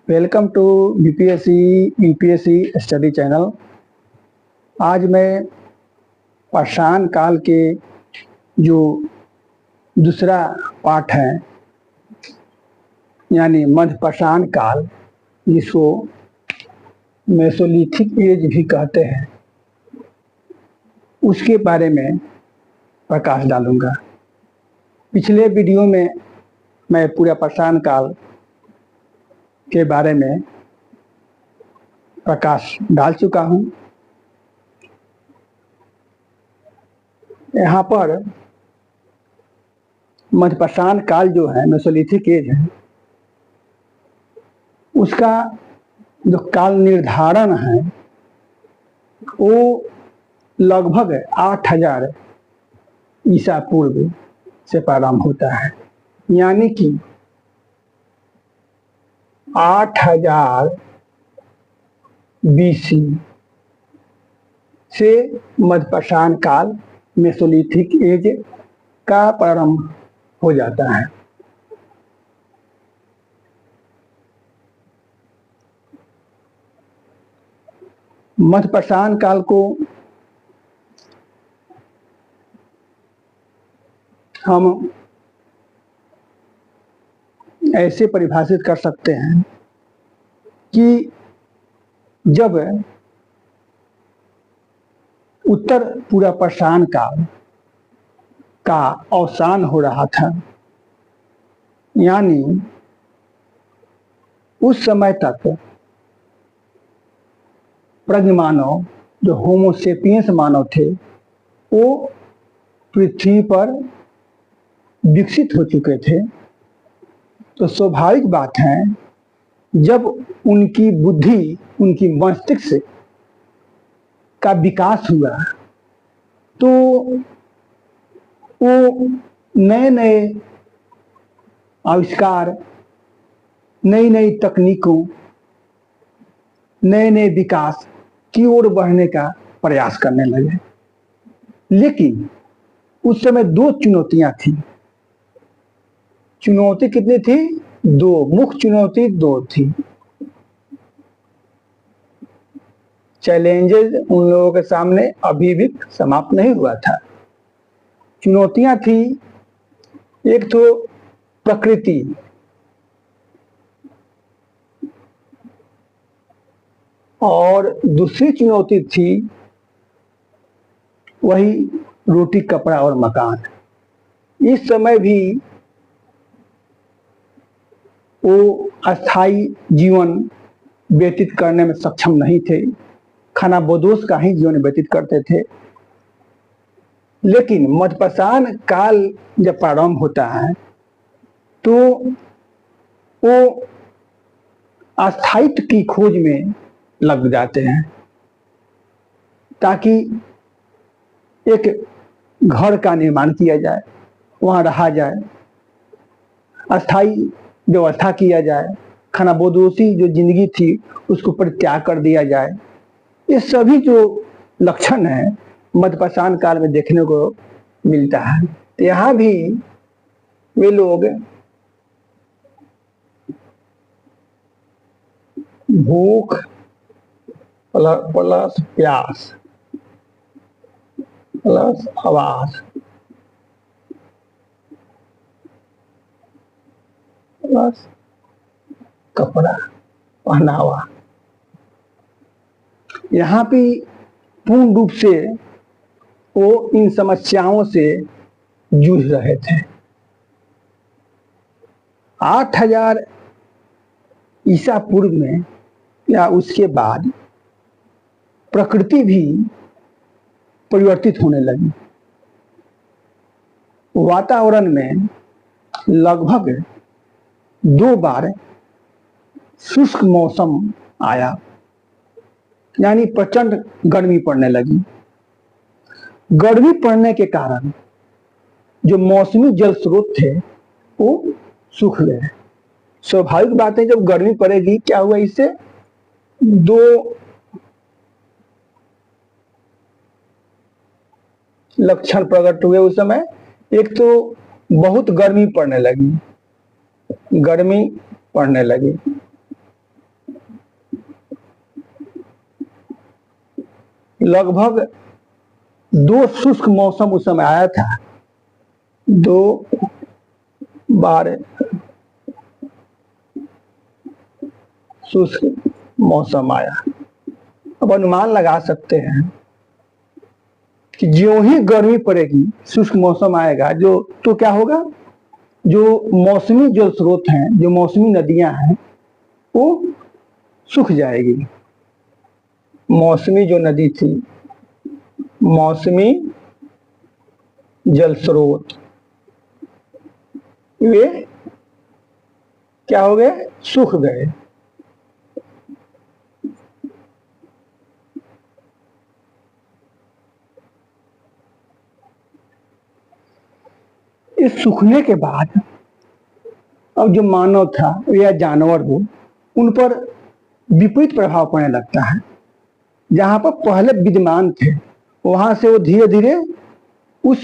Welcome to BPSC UPSC study channel. आज मैं पाषाण काल के जो दूसरा पार्ट है यानी मध्य पाषाण काल, जिसको मेसोलिथिक एज भी कहते हैं, उसके बारे में प्रकाश डालूंगा। पिछले वीडियो में मैं पूरा पाषाण काल के बारे में प्रकाश डाल चुका हूं। यहाँ पर मध्य पाषाण काल जो है, मेसोलिथिक एज है, उसका जो काल निर्धारण है वो लगभग 8000 ईसा पूर्व से प्रारंभ होता है। यानी कि 8000 BC से मध्य पाषाण काल मेसोलिथिक एज का प्रारंभ हो जाता है। मध्य पाषाण काल को हम ऐसे परिभाषित कर सकते हैं कि जब उत्तर पूरा पाषाण काल का अवसान हो रहा था, यानी उस समय तक प्रज्ञ मानव, जो होमोसेपियंस मानव थे, वो पृथ्वी पर विकसित हो चुके थे। तो स्वाभाविक बात है, जब उनकी बुद्धि, उनकी मस्तिष्क का विकास हुआ तो वो नए नए आविष्कार, नई नई तकनीकों, नए नए विकास की ओर बढ़ने का प्रयास करने लगे। लेकिन उस समय दो चुनौतियां थी। चुनौती कितनी थी? दो मुख्य चुनौती, दो थी। चैलेंजेस उन लोगों के सामने अभी भी समाप्त नहीं हुआ था। चुनौतियां थी, एक तो प्रकृति, और दूसरी चुनौती थी वही रोटी, कपड़ा और मकान। इस समय भी वो अस्थाई जीवन व्यतीत करने में सक्षम नहीं थे, खानाबदोश का ही जीवन व्यतीत करते थे। लेकिन मध्य पाषाण काल जब प्रारंभ होता है तो वो अस्थायित्व की खोज में लग जाते हैं, ताकि एक घर का निर्माण किया जाए, वहां रहा जाए, अस्थायी व्यवस्था किया जाए, खानाबदोशी जो जिंदगी थी उसको परित्याग कर दिया जाए। ये सभी जो लक्षण है मध्य पाषाण काल में देखने को मिलता है। तो यहाँ भी वे लोग भूख प्लस प्यास प्लस आवास प्लस कपड़ा पहनावा, यहाँ भी पूर्ण रूप से वो इन समस्याओं से जूझ रहे थे। 8000 ईसा पूर्व में या उसके बाद प्रकृति भी परिवर्तित होने लगी। वातावरण में लगभग 2 बार शुष्क मौसम आया, यानी प्रचंड गर्मी पड़ने लगी। गर्मी पड़ने के कारण जो मौसमी जल स्रोत थे वो सूख गए। स्वाभाविक बात है, जब गर्मी पड़ेगी, क्या हुआ, इससे 2 लक्षण प्रकट हुए उस समय। एक तो बहुत गर्मी पड़ने लगी, लगभग 2 शुष्क मौसम उस समय आया था, 2 बार शुष्क मौसम आया। अब अनुमान लगा सकते हैं कि ज्यों ही गर्मी पड़ेगी, शुष्क मौसम आएगा जो, तो क्या होगा, जो मौसमी जल स्रोत हैं, जो मौसमी नदियां हैं, वो सूख जाएगी। मौसमी जो नदी थी, मौसमी जल स्रोत, वे क्या हो गए, सूख गए। इस सूखने के बाद अब जो मानव था या जानवर हो, उन पर विपरीत प्रभाव पड़ने लगता है। जहां पर पहले विद्यमान थे, वहां से वो धीरे धीरे उस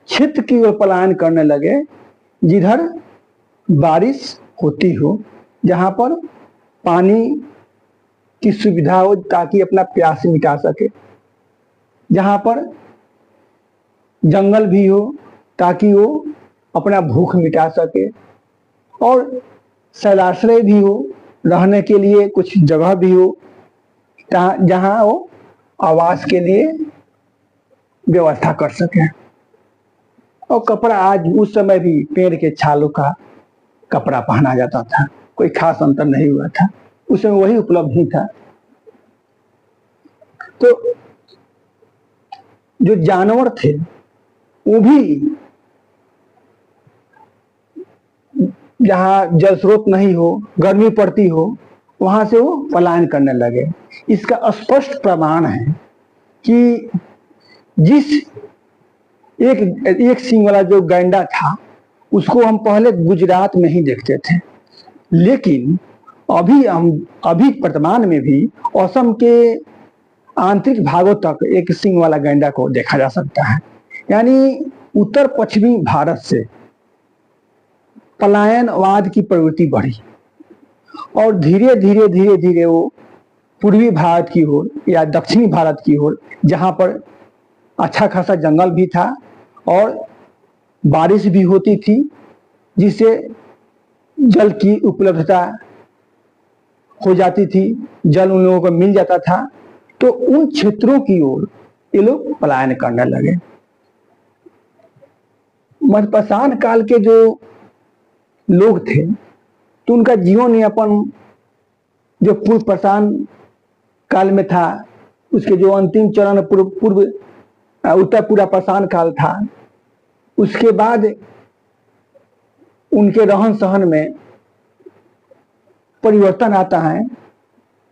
क्षेत्र की ओर पलायन करने लगे जिधर बारिश होती हो, जहां पर पानी की सुविधा हो ताकि अपना प्यास मिटा सके, जहां पर जंगल भी हो ताकि वो अपना भूख मिटा सके, और शैलाश्रय भी हो, रहने के लिए कुछ जगह भी हो जहां वो आवास के लिए व्यवस्था कर सके। और कपड़ा, आज उस समय भी पेड़ के छालों का कपड़ा पहना जाता था, कोई खास अंतर नहीं हुआ था, उस समय वही उपलब्ध ही था। तो जो जानवर थे वो भी जहां जल स्रोत नहीं हो, गर्मी पड़ती हो, वहां से वो पलायन करने लगे। इसका स्पष्ट प्रमाण है कि जिस एक सींग वाला जो गैंडा था, उसको हम पहले गुजरात में ही देखते थे, लेकिन अभी वर्तमान में भी असम के आंतरिक भागों तक एक सींग वाला गैंडा को देखा जा सकता है। यानी उत्तर पश्चिमी भारत से पलायनवाद की प्रवृत्ति बढ़ी और धीरे धीरे धीरे धीरे वो पूर्वी भारत की ओर या दक्षिणी भारत की ओर, जहां पर अच्छा खासा जंगल भी था और बारिश भी होती थी, जिससे जल की उपलब्धता हो जाती थी, जल उन लोगों को मिल जाता था, तो उन क्षेत्रों की ओर ये लोग पलायन करने लगे। मध्यपाषाण काल के जो लोग थे, तो उनका जीवन यापन जो पूर्व पाषाण काल में था, उसके जो अंतिम चरण उत्तर पूर्व पाषाण काल था, उसके बाद उनके रहन सहन में परिवर्तन आता है,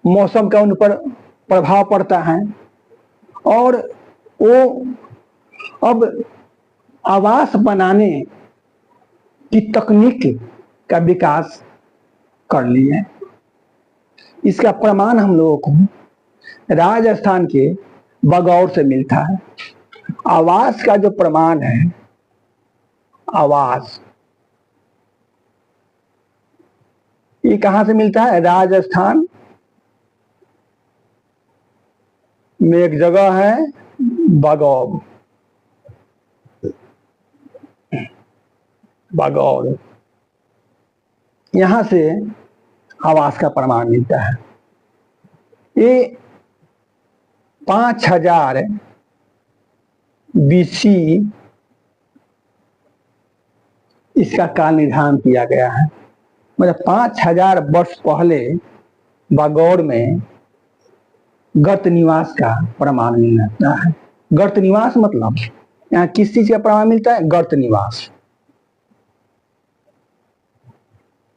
मौसम का उन पर प्रभाव पड़ता है, और वो अब आवास बनाने की तकनीक का विकास कर लिए। इसका प्रमाण हम लोगों को राजस्थान के बगौर से मिलता है। आवास का जो प्रमाण है, आवास, ये कहां से मिलता है? राजस्थान में एक जगह है बगौर, बगौर, यहां से आवास का प्रमाण मिलता है। ये 5000 BC इसका काल निर्धारण किया गया है। मतलब 5000 वर्ष पहले बागौर में गर्त निवास का प्रमाण मिलता है। गर्त निवास मतलब यहाँ किस चीज का प्रमाण मिलता है? गर्त निवास,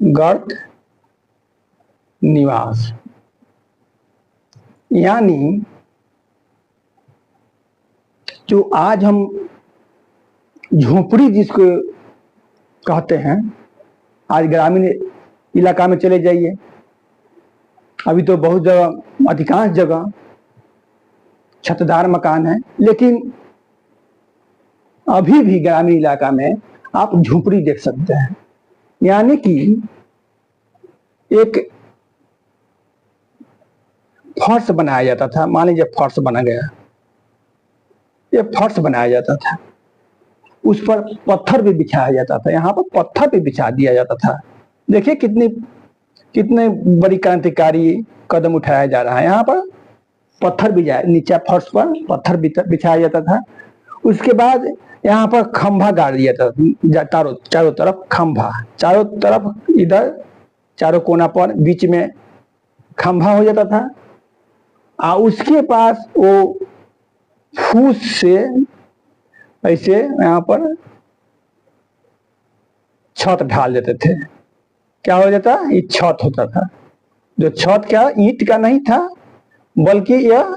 गर्त निवास, यानी जो आज हम झोपड़ी जिसको कहते हैं, आज ग्रामीण इलाका में चले जाइए, अभी तो बहुत जगह, अधिकांश जगह छतदार मकान है, लेकिन अभी भी ग्रामीण इलाका में आप झोपड़ी देख सकते हैं। यानी कि एक फर्श बनाया जाता था। मान लीजिए फर्श बना गया, ये फर्श बनाया जाता था, उस पर पत्थर भी बिछाया जाता था, यहाँ पर पत्थर भी बिछा दिया जाता था। देखिए कितने बड़ी क्रांतिकारी कदम उठाया जा रहा है। यहाँ पर पत्थर भी जाए, नीचे फर्श पर पत्थर बिछाया जाता था। उसके बाद यहाँ पर खंभा गाड़ दिया था, चारों तरफ खंभा, चारों तरफ इधर चारों कोना पर बीच में खंभा हो जाता था। उसके पास वो फूस से ऐसे यहाँ पर छत ढाल देते थे। क्या हो जाता? ये छत होता था, जो छत क्या ईंट का नहीं था, बल्कि यह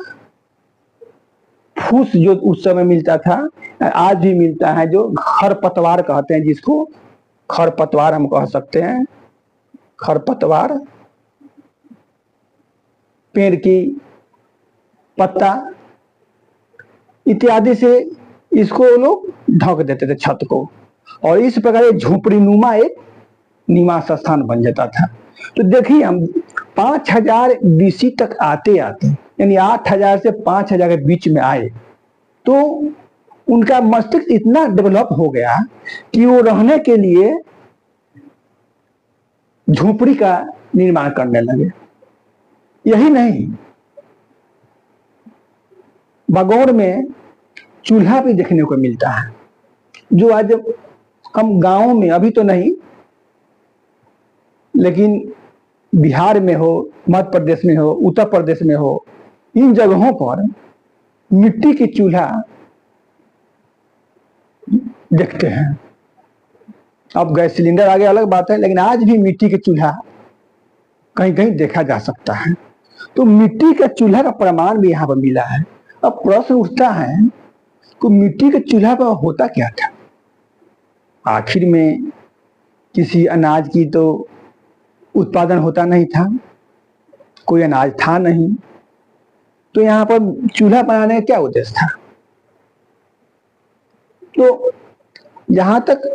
फूस जो उस समय मिलता था, आज भी मिलता है, जो खरपतवार कहते हैं, जिसको खरपतवार हम कह सकते हैं। खरपतवार, पेड़ की पत्ता इत्यादि से इसको लोग ढक देते थे छत को, और इस प्रकार झोपड़ी नुमा एक निवास स्थान बन जाता था। तो देखिए हम 5000 BC तक आते आते, यानी 8000 से 5000 के बीच में आए, तो उनका मस्तिष्क इतना डेवलप हो गया कि वो रहने के लिए झोपड़ी का निर्माण करने लगे। यही नहीं, बागौर में चूल्हा भी देखने को मिलता है, जो आज हम गांवों में, अभी तो नहीं, लेकिन बिहार में हो, मध्य प्रदेश में हो, उत्तर प्रदेश में हो, इन जगहों पर मिट्टी की चूल्हा देखते हैं। अब गैस सिलेंडर आ गया अलग बात है, लेकिन आज भी मिट्टी के चूल्हा कहीं कहीं देखा जा सकता है। तो मिट्टी का चूल्हा का प्रमाण भी यहाँ पर मिला है। अब प्रश्न उठता है कि मिट्टी के चूल्हा पर होता क्या था? आखिर में किसी अनाज की तो उत्पादन होता नहीं था, कोई अनाज था नहीं, तो यहाँ पर चूल्हा बनाने का क्या उद्देश्य था? तो जहां तक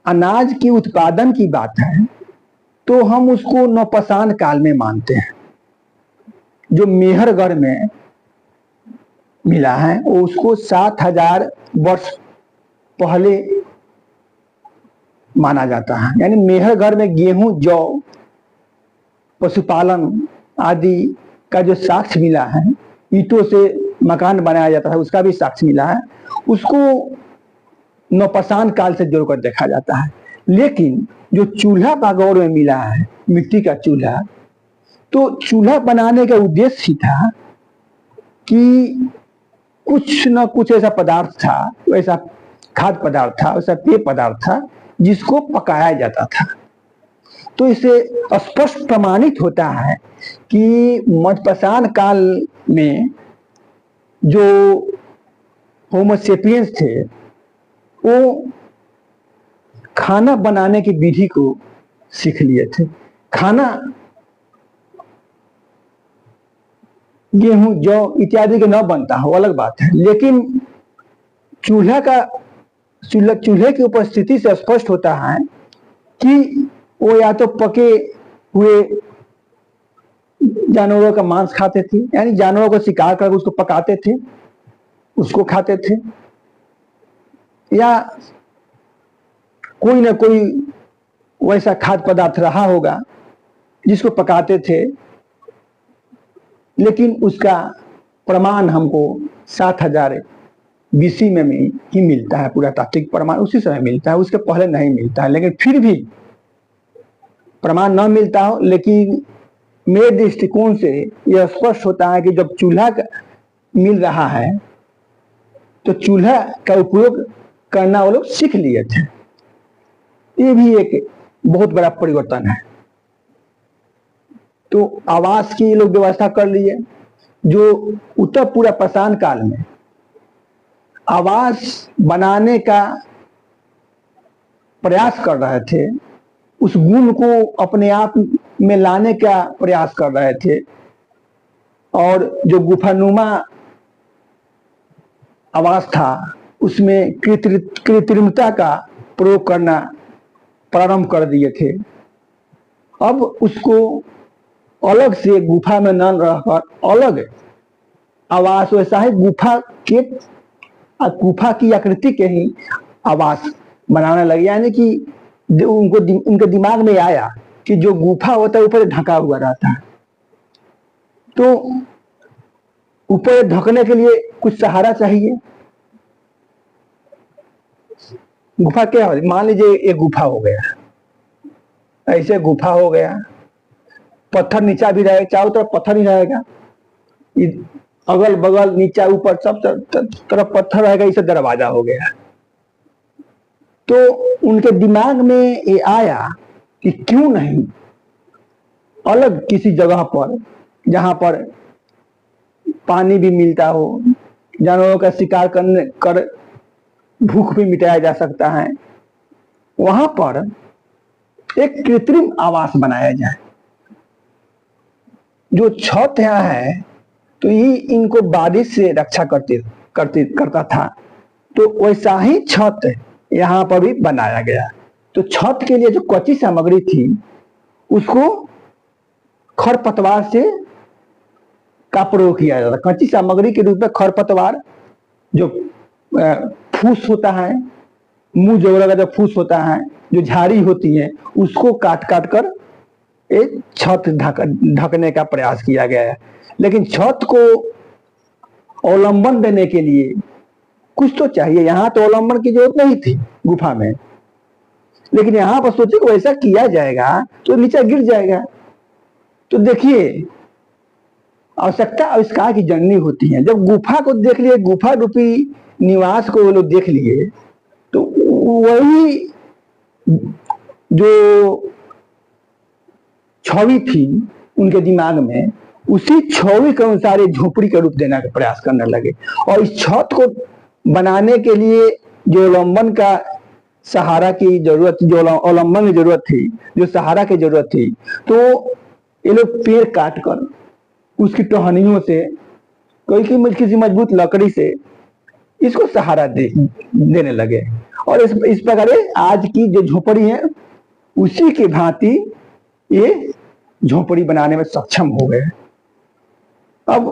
अनाज की उत्पादन की बात है, तो हम उसको नौपाषाण काल में मानते हैं। जो मेहरगढ़ में मिला है वो उसको 7000 वर्ष पहले माना जाता है। यानी मेहरगढ़ में गेहूं, जौ, पशुपालन आदि का जो साक्ष्य मिला है, ईंटों से मकान बनाया जाता है उसका भी साक्ष्य मिला है, उसको नौपाषाण काल से जोड़कर देखा जाता है। लेकिन जो चूल्हा बागौर में मिला है, मिट्टी का चूल्हा, तो चूल्हा बनाने का उद्देश्य ही था कि कुछ न कुछ ऐसा पदार्थ था, वैसा खाद्य पदार्थ था, वैसा पेय पदार्थ था जिसको पकाया जाता था। तो इसे स्पष्ट प्रमाणित होता है कि मध्यपाषाण काल में जो होमो सेपियंस थे, वो खाना बनाने की विधि को सीख लिए थे। खाना गेहूं, जौ इत्यादि के न बनता हो अलग बात है, लेकिन चूल्हे की उपस्थिति से स्पष्ट होता है कि वो या तो पके हुए जानवरों का मांस खाते थे, यानी जानवरों को शिकार करके उसको पकाते थे, उसको खाते थे, या कोई ना कोई वैसा खाद्य पदार्थ रहा होगा जिसको पकाते थे। लेकिन उसका प्रमाण हमको 7000 BC में ही मिलता है, पुरातात्विक प्रमाण उसी समय मिलता है, उसके पहले नहीं मिलता है। लेकिन फिर भी प्रमाण न मिलता हो, लेकिन मेरे दृष्टिकोण से यह स्पष्ट होता है कि जब चूल्हा मिल रहा है तो चूल्हा का उपयोग करना वो लोग सीख लिए थे। ये भी एक बहुत बड़ा परिवर्तन है। तो आवास की ये लोग व्यवस्था कर लिए। जो उत्तर पूरा पाषाण काल में आवास बनाने का प्रयास कर रहे थे, उस गुण को अपने आप में लाने का प्रयास कर रहे थे, और जो गुफानुमा आवास था उसमें कृत्रिमता का प्रयोग करना प्रारंभ कर दिए थे। अब उसको अलग से गुफा में न रहकर अलग आवास, वैसा ही गुफा की आकृति के ही आवास बनाने लगे। यानी कि उनके दिमाग में आया कि जो गुफा होता है ऊपर ढका हुआ रहता है, तो ऊपर ढकने के लिए कुछ सहारा चाहिए। गुफा क्या हो, मान लीजिए एक गुफा हो गया, ऐसे गुफा हो गया, पत्थर नीचा भी रहेगा, चारों तरफ पत्थर ही रहेगा, अगल बगल नीचा ऊपर सब तरफ पत्थर रहेगा, इसे दरवाजा हो गया। तो उनके दिमाग में ये आया कि क्यों नहीं अलग किसी जगह पर जहां पर पानी भी मिलता हो, जानवरों का शिकार करने कर भूख भी मिटाया जा सकता है, वहां पर एक कृत्रिम आवास बनाया जाए। जो छत यहाँ है तो ये इनको बारिश से रक्षा करता था, तो वैसा ही छत यहाँ पर भी बनाया गया। तो छत के लिए जो कच्ची सामग्री थी उसको खरपतवार से का प्रयोग किया जाता। कच्ची सामग्री के रूप में खरपतवार, जो फूस होता है, मुंह जोड़ा का जो फूस होता है, जो झाड़ी होती है, उसको काट काट कर एक छत ढकने का प्रयास किया गया है। लेकिन छत को अवलंबन देने के लिए कुछ तो चाहिए। यहाँ तो अवलंबन की जरूरत नहीं थी गुफा में, लेकिन यहाँ पर सोचे कि वैसा किया जाएगा तो नीचे गिर जाएगा। तो देखिए, आवश्यकता आविष्कार की जननी होती है। जब गुफा को देख लिए, गुफा रूपी निवास को वो लोग देख लिए, तो वही जो छवि थी उनके दिमाग में, उसी छवि के अनुसार एक झोपड़ी का रूप देने का प्रयास करने लगे। और इस छत को बनाने के लिए जो अवलंबन का सहारा की जरूरत, जो अवलंबन की जरूरत थी, जो सहारा की जरूरत थी, तो ये लोग पेड़ काट कर उसकी टहनियों से, कोई किसी मजबूत लकड़ी से इसको सहारा देने लगे। और इस प्रकार आज की जो झोपड़ी है उसी की भांति ये झोपड़ी बनाने में सक्षम हो गए। अब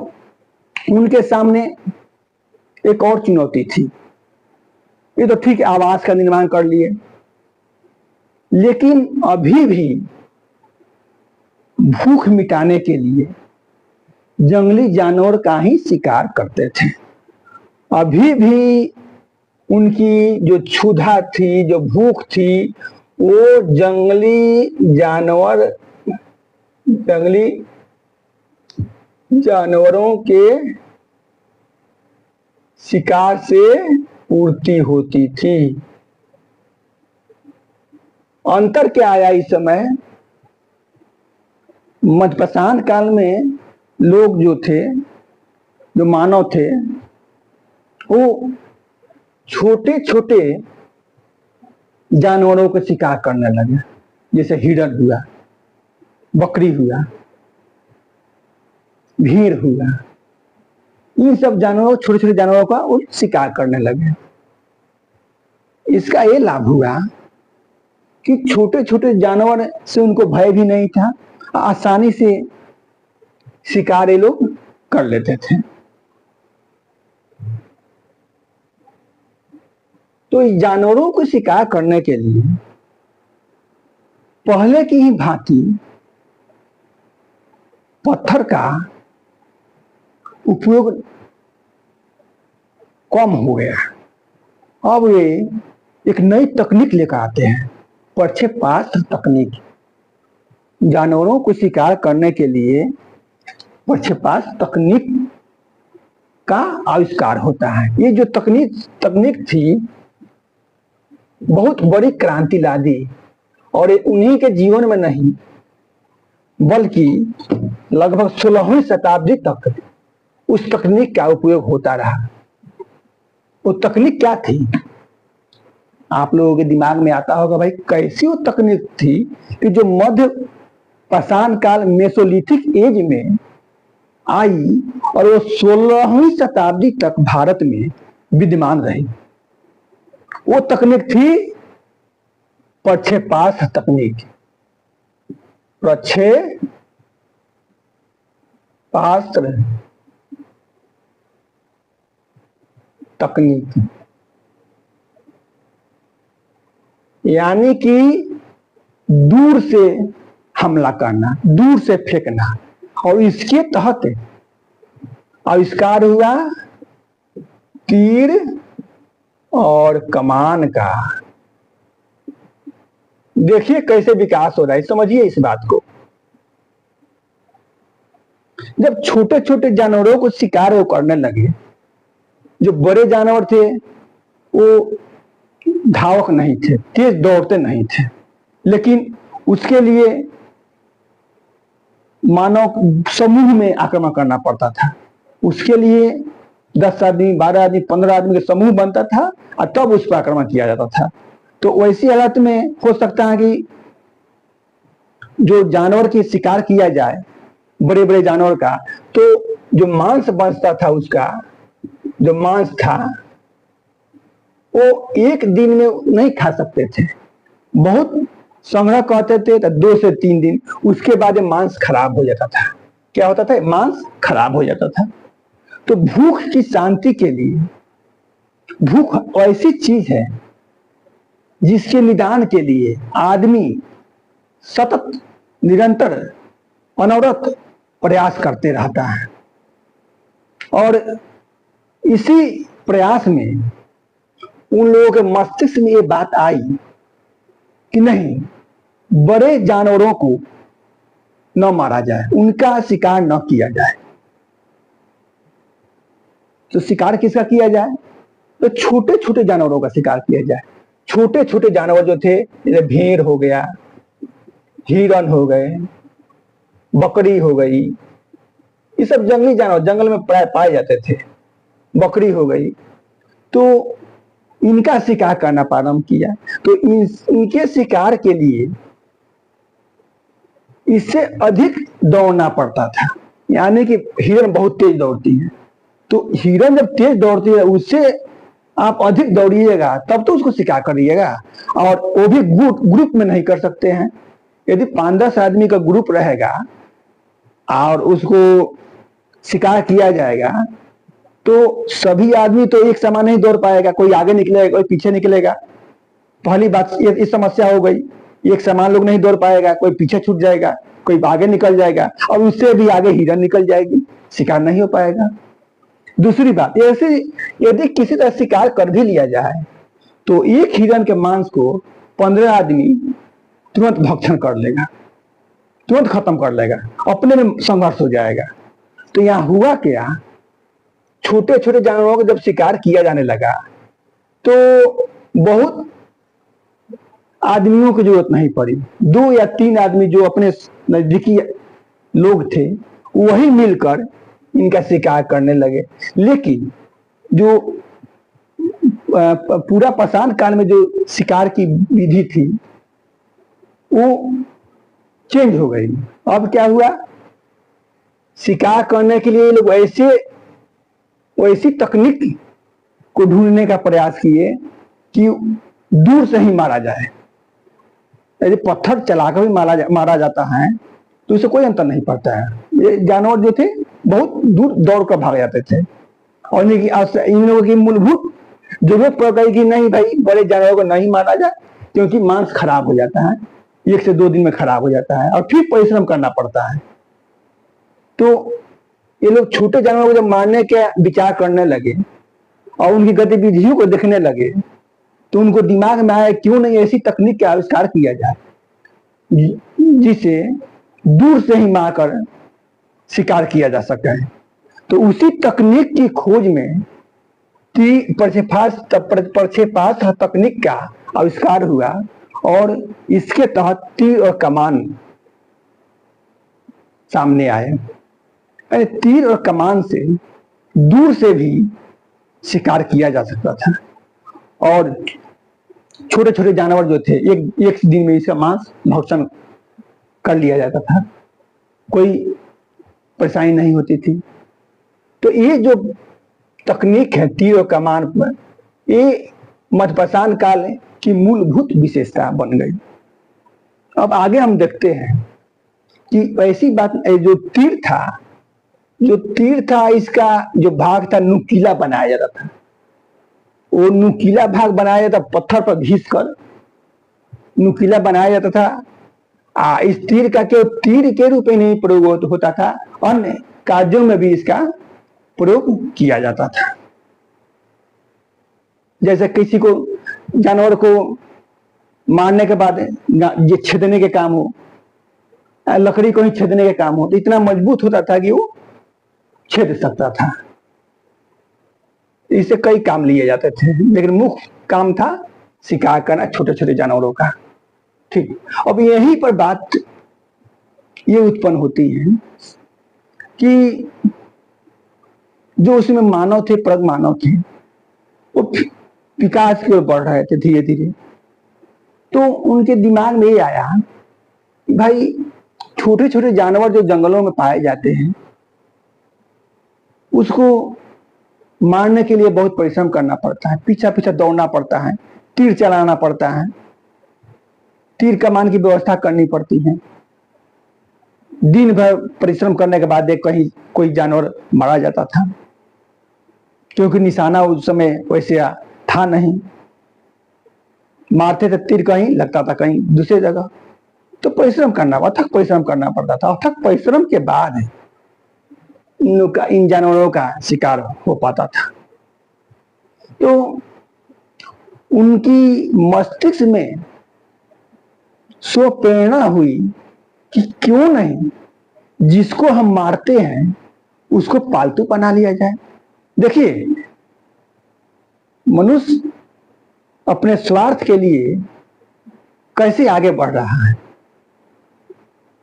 उनके सामने एक और चुनौती थी। ये तो ठीक है, आवास का निर्माण कर लिए, लेकिन अभी भी भूख मिटाने के लिए जंगली जानवर का ही शिकार करते थे। अभी भी उनकी जो क्षुधा थी, जो भूख थी, वो जंगली जानवरों के शिकार से पूर्ति होती थी। अंतर क्या आया इस समय? मध्यपाषाण काल में लोग जो थे, जो मानव थे, वो छोटे छोटे जानवरों को शिकार करने लगे, जैसे हिरण हुआ, बकरी हुआ, भेड़ हुआ, इन सब जानवरों, छोटे छोटे जानवरों का वो शिकार करने लगे। इसका ये लाभ हुआ कि छोटे छोटे जानवर से उनको भय भी नहीं था, आसानी से शिकार ये लोग कर लेते थे। तो जानवरों को शिकार करने के लिए पहले की ही भांति पत्थर का उपयोग कम हो गया। अब वे एक नई तकनीक लेकर आते हैं, प्रक्षेपास्त्र तकनीक। जानवरों को शिकार करने के लिए प्रक्षेपास्त्र तकनीक का आविष्कार होता है। ये जो तकनीक थी, बहुत बड़ी क्रांति ला दी। और ये उन्हीं के जीवन में नहीं, बल्कि लगभग 16वीं शताब्दी तक उस तकनीक का उपयोग होता रहा। वो तकनीक क्या थी? आप लोगों के दिमाग में आता होगा, भाई कैसी वो तकनीक थी कि जो मध्य पाषाण काल, मेसोलिथिक एज में आई और वो 16वीं शताब्दी तक भारत में विद्यमान रही। वो तकनीक थी प्रक्षेपास्त्र तकनीक। प्रक्षेपास्त्र पास्त्र तकनीक, यानी कि दूर से हमला करना, दूर से फेंकना, और इसके तहत आविष्कार हुआ तीर और कमान का। देखिए कैसे विकास हो रहा है, समझिए इस बात को। जब छोटे छोटे जानवरों को शिकार वो करने लगे, जो बड़े जानवर थे वो धावक नहीं थे, तेज दौड़ते नहीं थे, लेकिन उसके लिए मानव समूह में आक्रमण करना पड़ता था। उसके लिए 10 आदमी, 12 आदमी, 15 आदमी का समूह बनता था और तब उस पर आक्रमण किया जाता था। तो वैसी हालत में हो सकता है कि जो जानवर की शिकार किया जाए, बड़े बड़े जानवर का, तो जो मांस बचता था, उसका जो मांस था वो एक दिन में नहीं खा सकते थे, बहुत संग्रह करते थे तो 2 से 3 दिन, उसके बाद मांस खराब हो जाता था। क्या होता था? मांस खराब हो जाता था। तो भूख की शांति के लिए, भूख ऐसी चीज है जिसके निदान के लिए आदमी सतत निरंतर अनवरत प्रयास करते रहता है। और इसी प्रयास में उन लोगों के मस्तिष्क में ये बात आई कि नहीं, बड़े जानवरों को न मारा जाए, उनका शिकार न किया जाए। तो शिकार किसका किया जाए? तो छोटे छोटे जानवरों का शिकार किया जाए। छोटे छोटे जानवर जो थे, जैसे भेड़ हो गया, हिरन हो गए, बकरी हो गई, ये सब जंगली जानवर जंगल में प्राय पाए जाते थे, बकरी हो गई, तो इनका शिकार करना प्रारंभ किया। तो इनके शिकार के लिए इससे अधिक दौड़ना पड़ता था, यानी कि हिरन बहुत तेज दौड़ती है, तो हिरन जब तेज दौड़ती है उससे आप अधिक दौड़िएगा तब तो उसको शिकार करिएगा, और वो भी ग्रुप में नहीं कर सकते हैं। यदि 5-10 आदमी का ग्रुप रहेगा और उसको शिकार किया जाएगा तो सभी आदमी तो एक समान नहीं दौड़ पाएगा, कोई आगे निकलेगा, कोई पीछे निकलेगा। पहली बात ये समस्या हो गई, एक समान लोग नहीं दौड़ पाएगा, कोई पीछे छूट जाएगा, कोई आगे निकल जाएगा, और उससे भी आगे हिरन निकल जाएगी, शिकार नहीं हो पाएगा। दूसरी बात, ऐसे यदि किसी तरह शिकार कर भी लिया जाए तो एक हिरन के मांस को 15 आदमी तुरंत भक्षण कर लेगा, तुरंत खत्म कर लेगा, अपने में संघर्ष हो जाएगा। तो यहाँ हुआ क्या, छोटे छोटे जानवरों को जब शिकार किया जाने लगा तो बहुत आदमियों की जरूरत नहीं पड़ी, 2 या 3 आदमी जो अपने नजदीकी लोग थे वही मिलकर इनका शिकार करने लगे। लेकिन जो पूरा पाषाण काल में जो शिकार की विधि थी वो चेंज हो गई। अब क्या हुआ, शिकार करने के लिए लोग ऐसी तकनीक को ढूंढने का प्रयास किए कि दूर से ही मारा जाए। यदि पत्थर चलाकर भी मारा जाता है तो इससे कोई अंतर नहीं पड़ता है। ये जानवर जो थे बहुत दूर दौड़ कर भाग जाते थे, और इन लोगों की मूलभूत जरूरत पड़ गई कि नहीं भाई, बड़े जानवरों को नहीं मारा जाए क्योंकि मांस खराब हो जाता है, 1 से 2 दिन में खराब हो जाता है और फिर परिश्रम करना पड़ता है। तो ये लोग छोटे जानवरों को जब मारने के विचार करने लगे और उनकी गतिविधियों को देखने लगे तो उनको दिमाग में आया क्यों नहीं ऐसी तकनीक का आविष्कार किया जाए जिसे दूर से ही मारकर शिकार किया जा सके। तो उसी तकनीक की खोज में प्रक्षेपास्त्र तकनीक का आविष्कार हुआ, और इसके तहत तीर और कमान सामने आए। तीर और कमान से दूर से भी शिकार किया जा सकता था, और छोटे छोटे जानवर जो थे एक दिन में इसका मांस भक्षण कर लिया जाता था, कोई परेशानी नहीं होती थी। तो ये जो तकनीक है तीर और कमान पर, ये मध्यपाषाण काल की मूलभूत विशेषता बन गई। अब आगे हम देखते हैं कि ऐसी बात, जो तीर था जो तीर था इसका जो भाग था नुकीला बनाया जाता था। वो नुकीला भाग बनाया जाता, पत्थर पर घिस कर नुकीला बनाया जाता था। इस तीर का केवल तीर के रूप में नहीं प्रयोग होता था, अन्य कार्यों में भी इसका प्रयोग किया जाता था। जैसे किसी को जानवर को मारने के बाद ये छेदने के काम हो, लकड़ी को ही छेदने के काम हो, तो इतना मजबूत होता था कि वो छेद सकता था। इससे कई काम लिए जाते थे, लेकिन मुख्य काम था शिकार करना छोटे छोटे जानवरों का। ठीक, अब यहीं पर बात ये उत्पन्न होती है कि जो उसमें मानव थे, प्रग मानव थे, वो विकास की ओर बढ़ रहे थे धीरे धीरे। तो उनके दिमाग में ये आया कि भाई छोटे छोटे जानवर जो जंगलों में पाए जाते हैं, उसको मारने के लिए बहुत परिश्रम करना पड़ता है, पीछा पीछा दौड़ना पड़ता है, तीर चलाना पड़ता है, तीर कमान की व्यवस्था करनी पड़ती है। दिन भर परिश्रम करने के बाद एक कहीं कोई जानवर मारा जाता था, क्योंकि निशाना उस समय वैसे था नहीं। मारते थे तीर कहीं लगता था कहीं दूसरी जगह, तो परिश्रम करना, अथक परिश्रम करना पड़ता था। अथक परिश्रम के बाद इन जानवरों का शिकार हो पाता था। तो उनकी मस्तिष्क में सो प्रेरणा हुई कि क्यों नहीं जिसको हम मारते हैं उसको पालतू बना लिया जाए। देखिए, मनुष्य अपने स्वार्थ के लिए कैसे आगे बढ़ रहा है।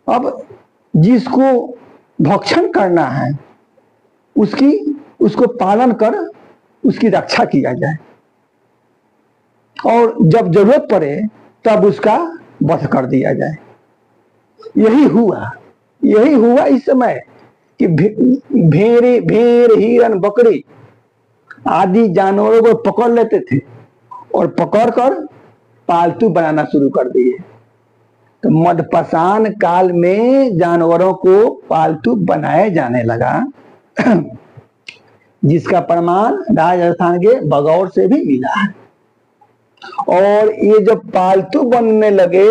अब जिसको भक्षण करना है उसको पालन कर उसकी रक्षा किया जाए, और जब जरूरत पड़े तब उसका वध कर दिया जाए। यही हुआ इस समय कि भेड़, हिरन, बकरी आदि जानवरों को पकड़ लेते थे और पकड़कर पालतू बनाना शुरू कर दिए। तो मध्यपाषाण काल में जानवरों को पालतू बनाया जाने लगा, जिसका प्रमाण राजस्थान के बगौर से भी मिला है। और ये जब पालतू बनने लगे,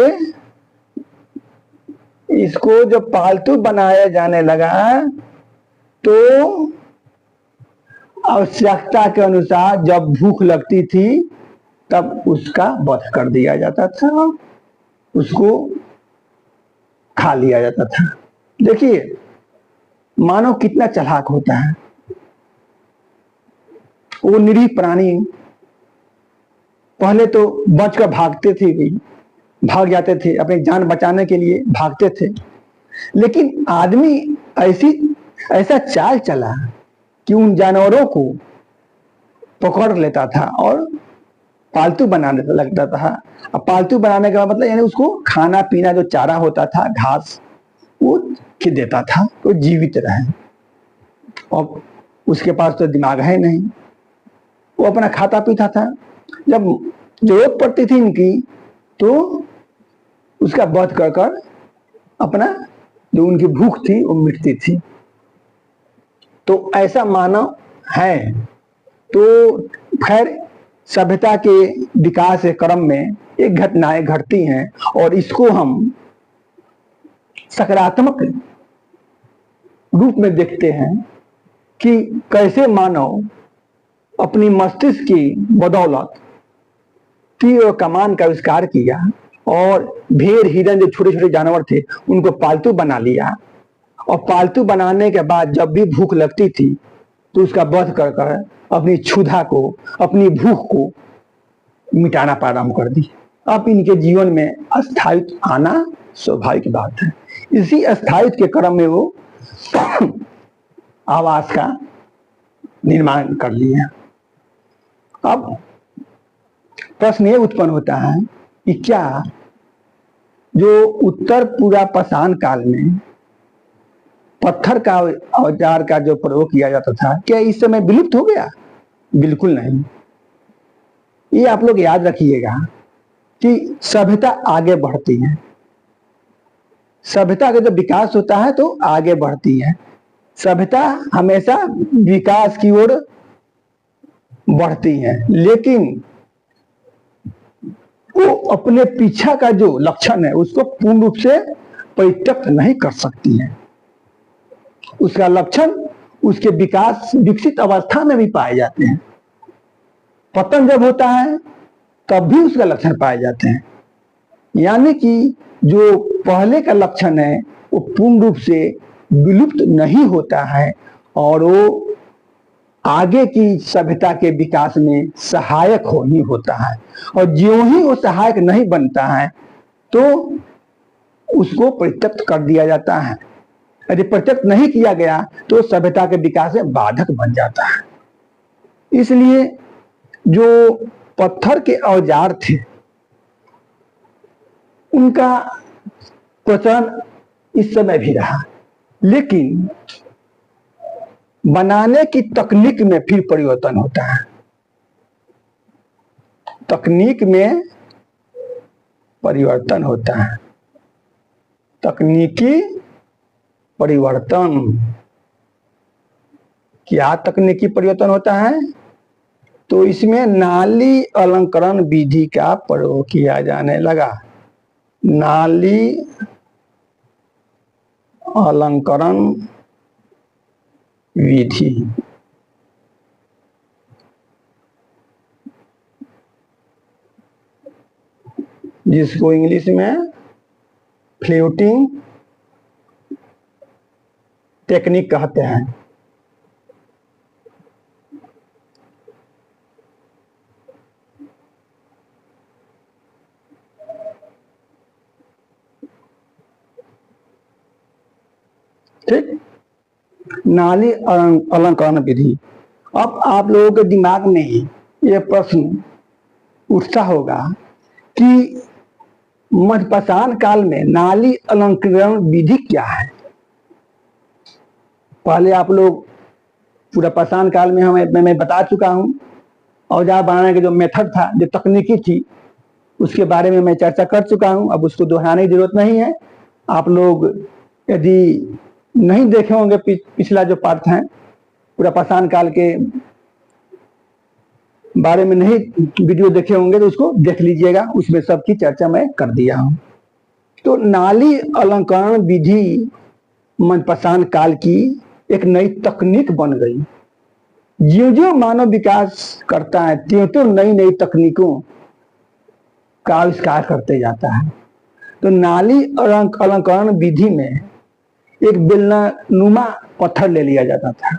इसको जब पालतू बनाया जाने लगा तो आवश्यकता के अनुसार जब भूख लगती थी तब उसका वध कर दिया जाता था, उसको खा लिया जाता था। देखिए मानव कितना चालाक होता है। वो निरीह प्राणी पहले तो बचकर भाग जाते थे, अपनी जान बचाने के लिए भागते थे, लेकिन आदमी ऐसा चाल चला कि उन जानवरों को पकड़ लेता था और पालतू बनाने लगता था। अब पालतू बनाने का मतलब यानी उसको खाना पीना, जो चारा होता था, घास, वो खिला देता था तो जीवित रहे। और उसके पास तो दिमाग है नहीं, वो अपना खाता पीता था। जब जरूरत पड़ती थी इनकी तो उसका वध कर अपना जो उनकी भूख थी वो मिटती थी। तो ऐसा मानव है। तो खैर सभ्यता के विकास के क्रम में एक घटनाएं घटती हैं और इसको हम सकारात्मक रूप में देखते हैं कि कैसे मानव अपनी मस्तिष्क की बदौलत तीर और कमान का आविष्कार किया और भेड़, हिरन, जो छोटे छोटे जानवर थे उनको पालतू बना लिया। और पालतू बनाने के बाद जब भी भूख लगती थी तो उसका वध कर अपनी क्षुधा को, अपनी भूख को मिटाना प्रारंभ कर दी। अब इनके जीवन में अस्थायित्व आना स्वाभाविक बात है। इसी अस्थायित्व के क्रम में वो आवास का निर्माण कर लिया। अब प्रश्न ये उत्पन्न होता है कि क्या जो उत्तर पूर्वा पाषाण काल में पत्थर का औजार का जो प्रयोग किया जाता था, क्या इस समय विलुप्त हो गया? बिल्कुल नहीं। ये आप लोग याद रखिएगा कि सभ्यता आगे बढ़ती है। सभ्यता का जब विकास होता है तो आगे बढ़ती है। सभ्यता हमेशा विकास की ओर बढ़ती है, लेकिन वो अपने पीछा का जो लक्षण है उसको पूर्ण रूप से परित्यक्त नहीं कर सकती है। उसका लक्षण उसके विकास विकसित अवस्था में भी पाए जाते हैं। पतन जब होता है तब भी उसका लक्षण पाए जाते हैं। यानी कि जो पहले का लक्षण है वो पूर्ण रूप से विलुप्त नहीं होता है और वो आगे की सभ्यता के विकास में सहायक ही होता है। और ज्यों ही वो सहायक नहीं बनता है तो उसको परित्यक्त कर दिया जाता है। यदि परित्यक्त नहीं किया गया तो सभ्यता के विकास में बाधक बन जाता है। इसलिए जो पत्थर के औजार थे उनका प्रचलन इस समय भी रहा, लेकिन बनाने की तकनीक में फिर परिवर्तन होता है। तकनीक में परिवर्तन होता है। तकनीकी परिवर्तन, क्या तकनीकी परिवर्तन होता है? तो इसमें नाली अलंकरण विधि का प्रयोग किया जाने लगा। नाली अलंकरण विधि, जिसको इंग्लिश में फ्लूटिंग टेक्निक कहते हैं। ठीक, नाली अलंकरण विधि। अब आप लोगों के दिमाग में यह प्रश्न उठता होगा कि मध्यपाषाण काल में नाली अलंकरण विधि क्या है? पहले आप लोग पूरा पाषाण काल में मैं बता चुका हूं। औजार बनाने के जो मेथड था, जो तकनीकी थी, उसके बारे में मैं चर्चा कर चुका हूं। अब उसको दोहराने की जरूरत नहीं है। आप लोग यदि नहीं देखे होंगे पिछला जो पार्ट है पूरा पाषाण काल के बारे में नहीं वीडियो देखे होंगे तो उसको देख लीजिएगा, उसमें सबकी चर्चा मैं कर दिया हूं। तो नाली अलंकरण विधि मध्यपाषाण काल की एक नई तकनीक बन गई। ज्यों ज्यों मानव विकास करता है त्यों त्यों नई नई तकनीकों का आविष्कार करते जाता है। तो नाली अलंकरण विधि में एक बेलनानुमा पत्थर ले लिया जाता था।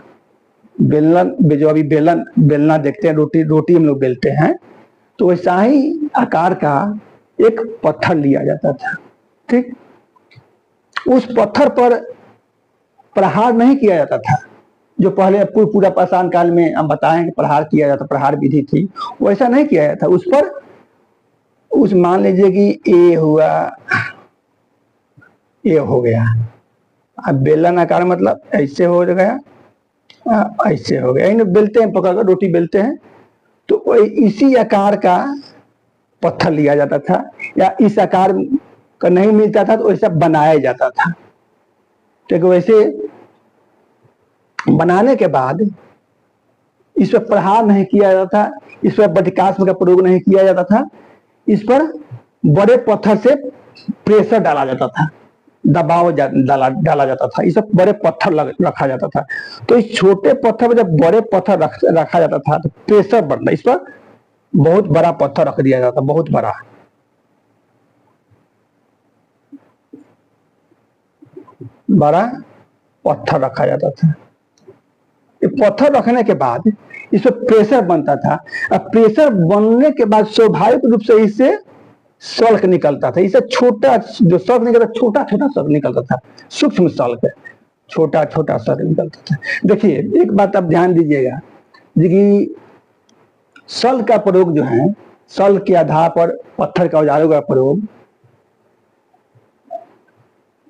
बेलन, जो अभी बेलना देखते हैं, रोटी हम लोग बेलते हैं, तो वैसा ही आकार का एक पत्थर लिया जाता था। ठीक, उस पत्थर पर प्रहार नहीं किया जाता था। जो पहले पूरा पाषाण काल में हम बताएं कि प्रहार किया जाता, प्रहार विधि थी, वैसा नहीं किया जाता। उस पर मान लीजिए कि ए हुआ, ए हो गया। अब बेलन आकार मतलब ऐसे हो गया, ऐसे हो गया। इन बेलते हैं, पकड़कर रोटी बेलते हैं, तो इसी आकार का पत्थर लिया जाता था, या इस आकार का नहीं मिलता था तो ऐसा बनाया जाता था। तो वैसे बनाने के बाद इस पर प्रहार नहीं किया जाता था, इस पर बधिकास्म का प्रयोग नहीं किया जाता था। इस पर बड़े पत्थर से प्रेशर डाला जाता था, दबाव डाला जाता था। इस पर बड़े पत्थर रखा जाता था। तो इस छोटे पत्थर पर जब बड़े पत्थर रखा जाता था तो प्रेशर बढ़ता, इस पर बहुत बड़ा पत्थर रख दिया जाता, बहुत बड़ा। बड़ा पत्थर रखा जाता था। पत्थर रखने के बाद इस पर प्रेशर बनता था। अब प्रेशर बनने के बाद स्वाभाविक रूप से इससे सल्क निकलता था। इससे छोटा जो सल्क निकलता, छोटा छोटा सल्क निकलता था, सूक्ष्म सल्क, छोटा छोटा सल्क निकलता था। देखिए एक बात आप ध्यान दीजिएगा कि सल्क का प्रयोग जो है, सल्क के आधार पर पत्थर का औजारों का प्रयोग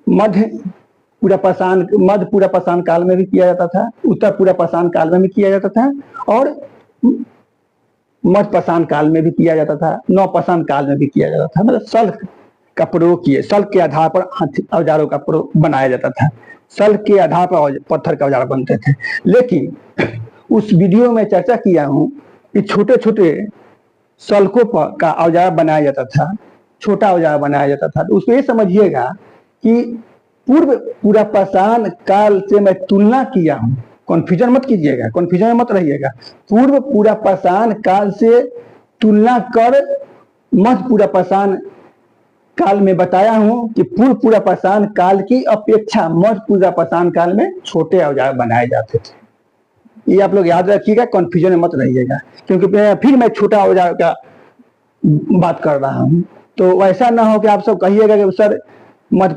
मध्य पूरा पाषाण काल में भी किया जाता था, उत्तर पूरा पाषाण काल में भी किया जाता था, और मध्य पाषाण काल में भी किया जाता था, नव पाषाण काल में भी किया जाता था। मतलब सल्क का प्रयोग किए, सल्क के आधार पर औजारों का प्रयोग बनाया जाता था। सल के आधार पर पत्थर के औजार बनते थे। लेकिन उस वीडियो में चर्चा किया हूं कि छोटे छोटे सल्कों पर का औजार बनाया जाता था, छोटा औजार बनाया जाता था। तो उसको ये समझिएगा कि पूर्व पूरा पाषाण काल से मैं तुलना किया हूं, कन्फ्यूजन मत कीजिएगा, कन्फ्यूजन मत रहिएगा। पूर्व पूरा पाषाण काल से तुलना कर मध्य पूरा पाषाण काल में बताया हूं कि पूर्व पूरा पाषाण काल की अपेक्षा मध्य पूरा पाषाण काल में छोटे औजार बनाए जाते थे। ये आप लोग याद रखिएगा, कन्फ्यूजन में मत रहिएगा, क्योंकि फिर मैं छोटा औजार का बात कर रहा हूं। तो वैसा ना हो कि आप सब कहिएगा कि सर मध्य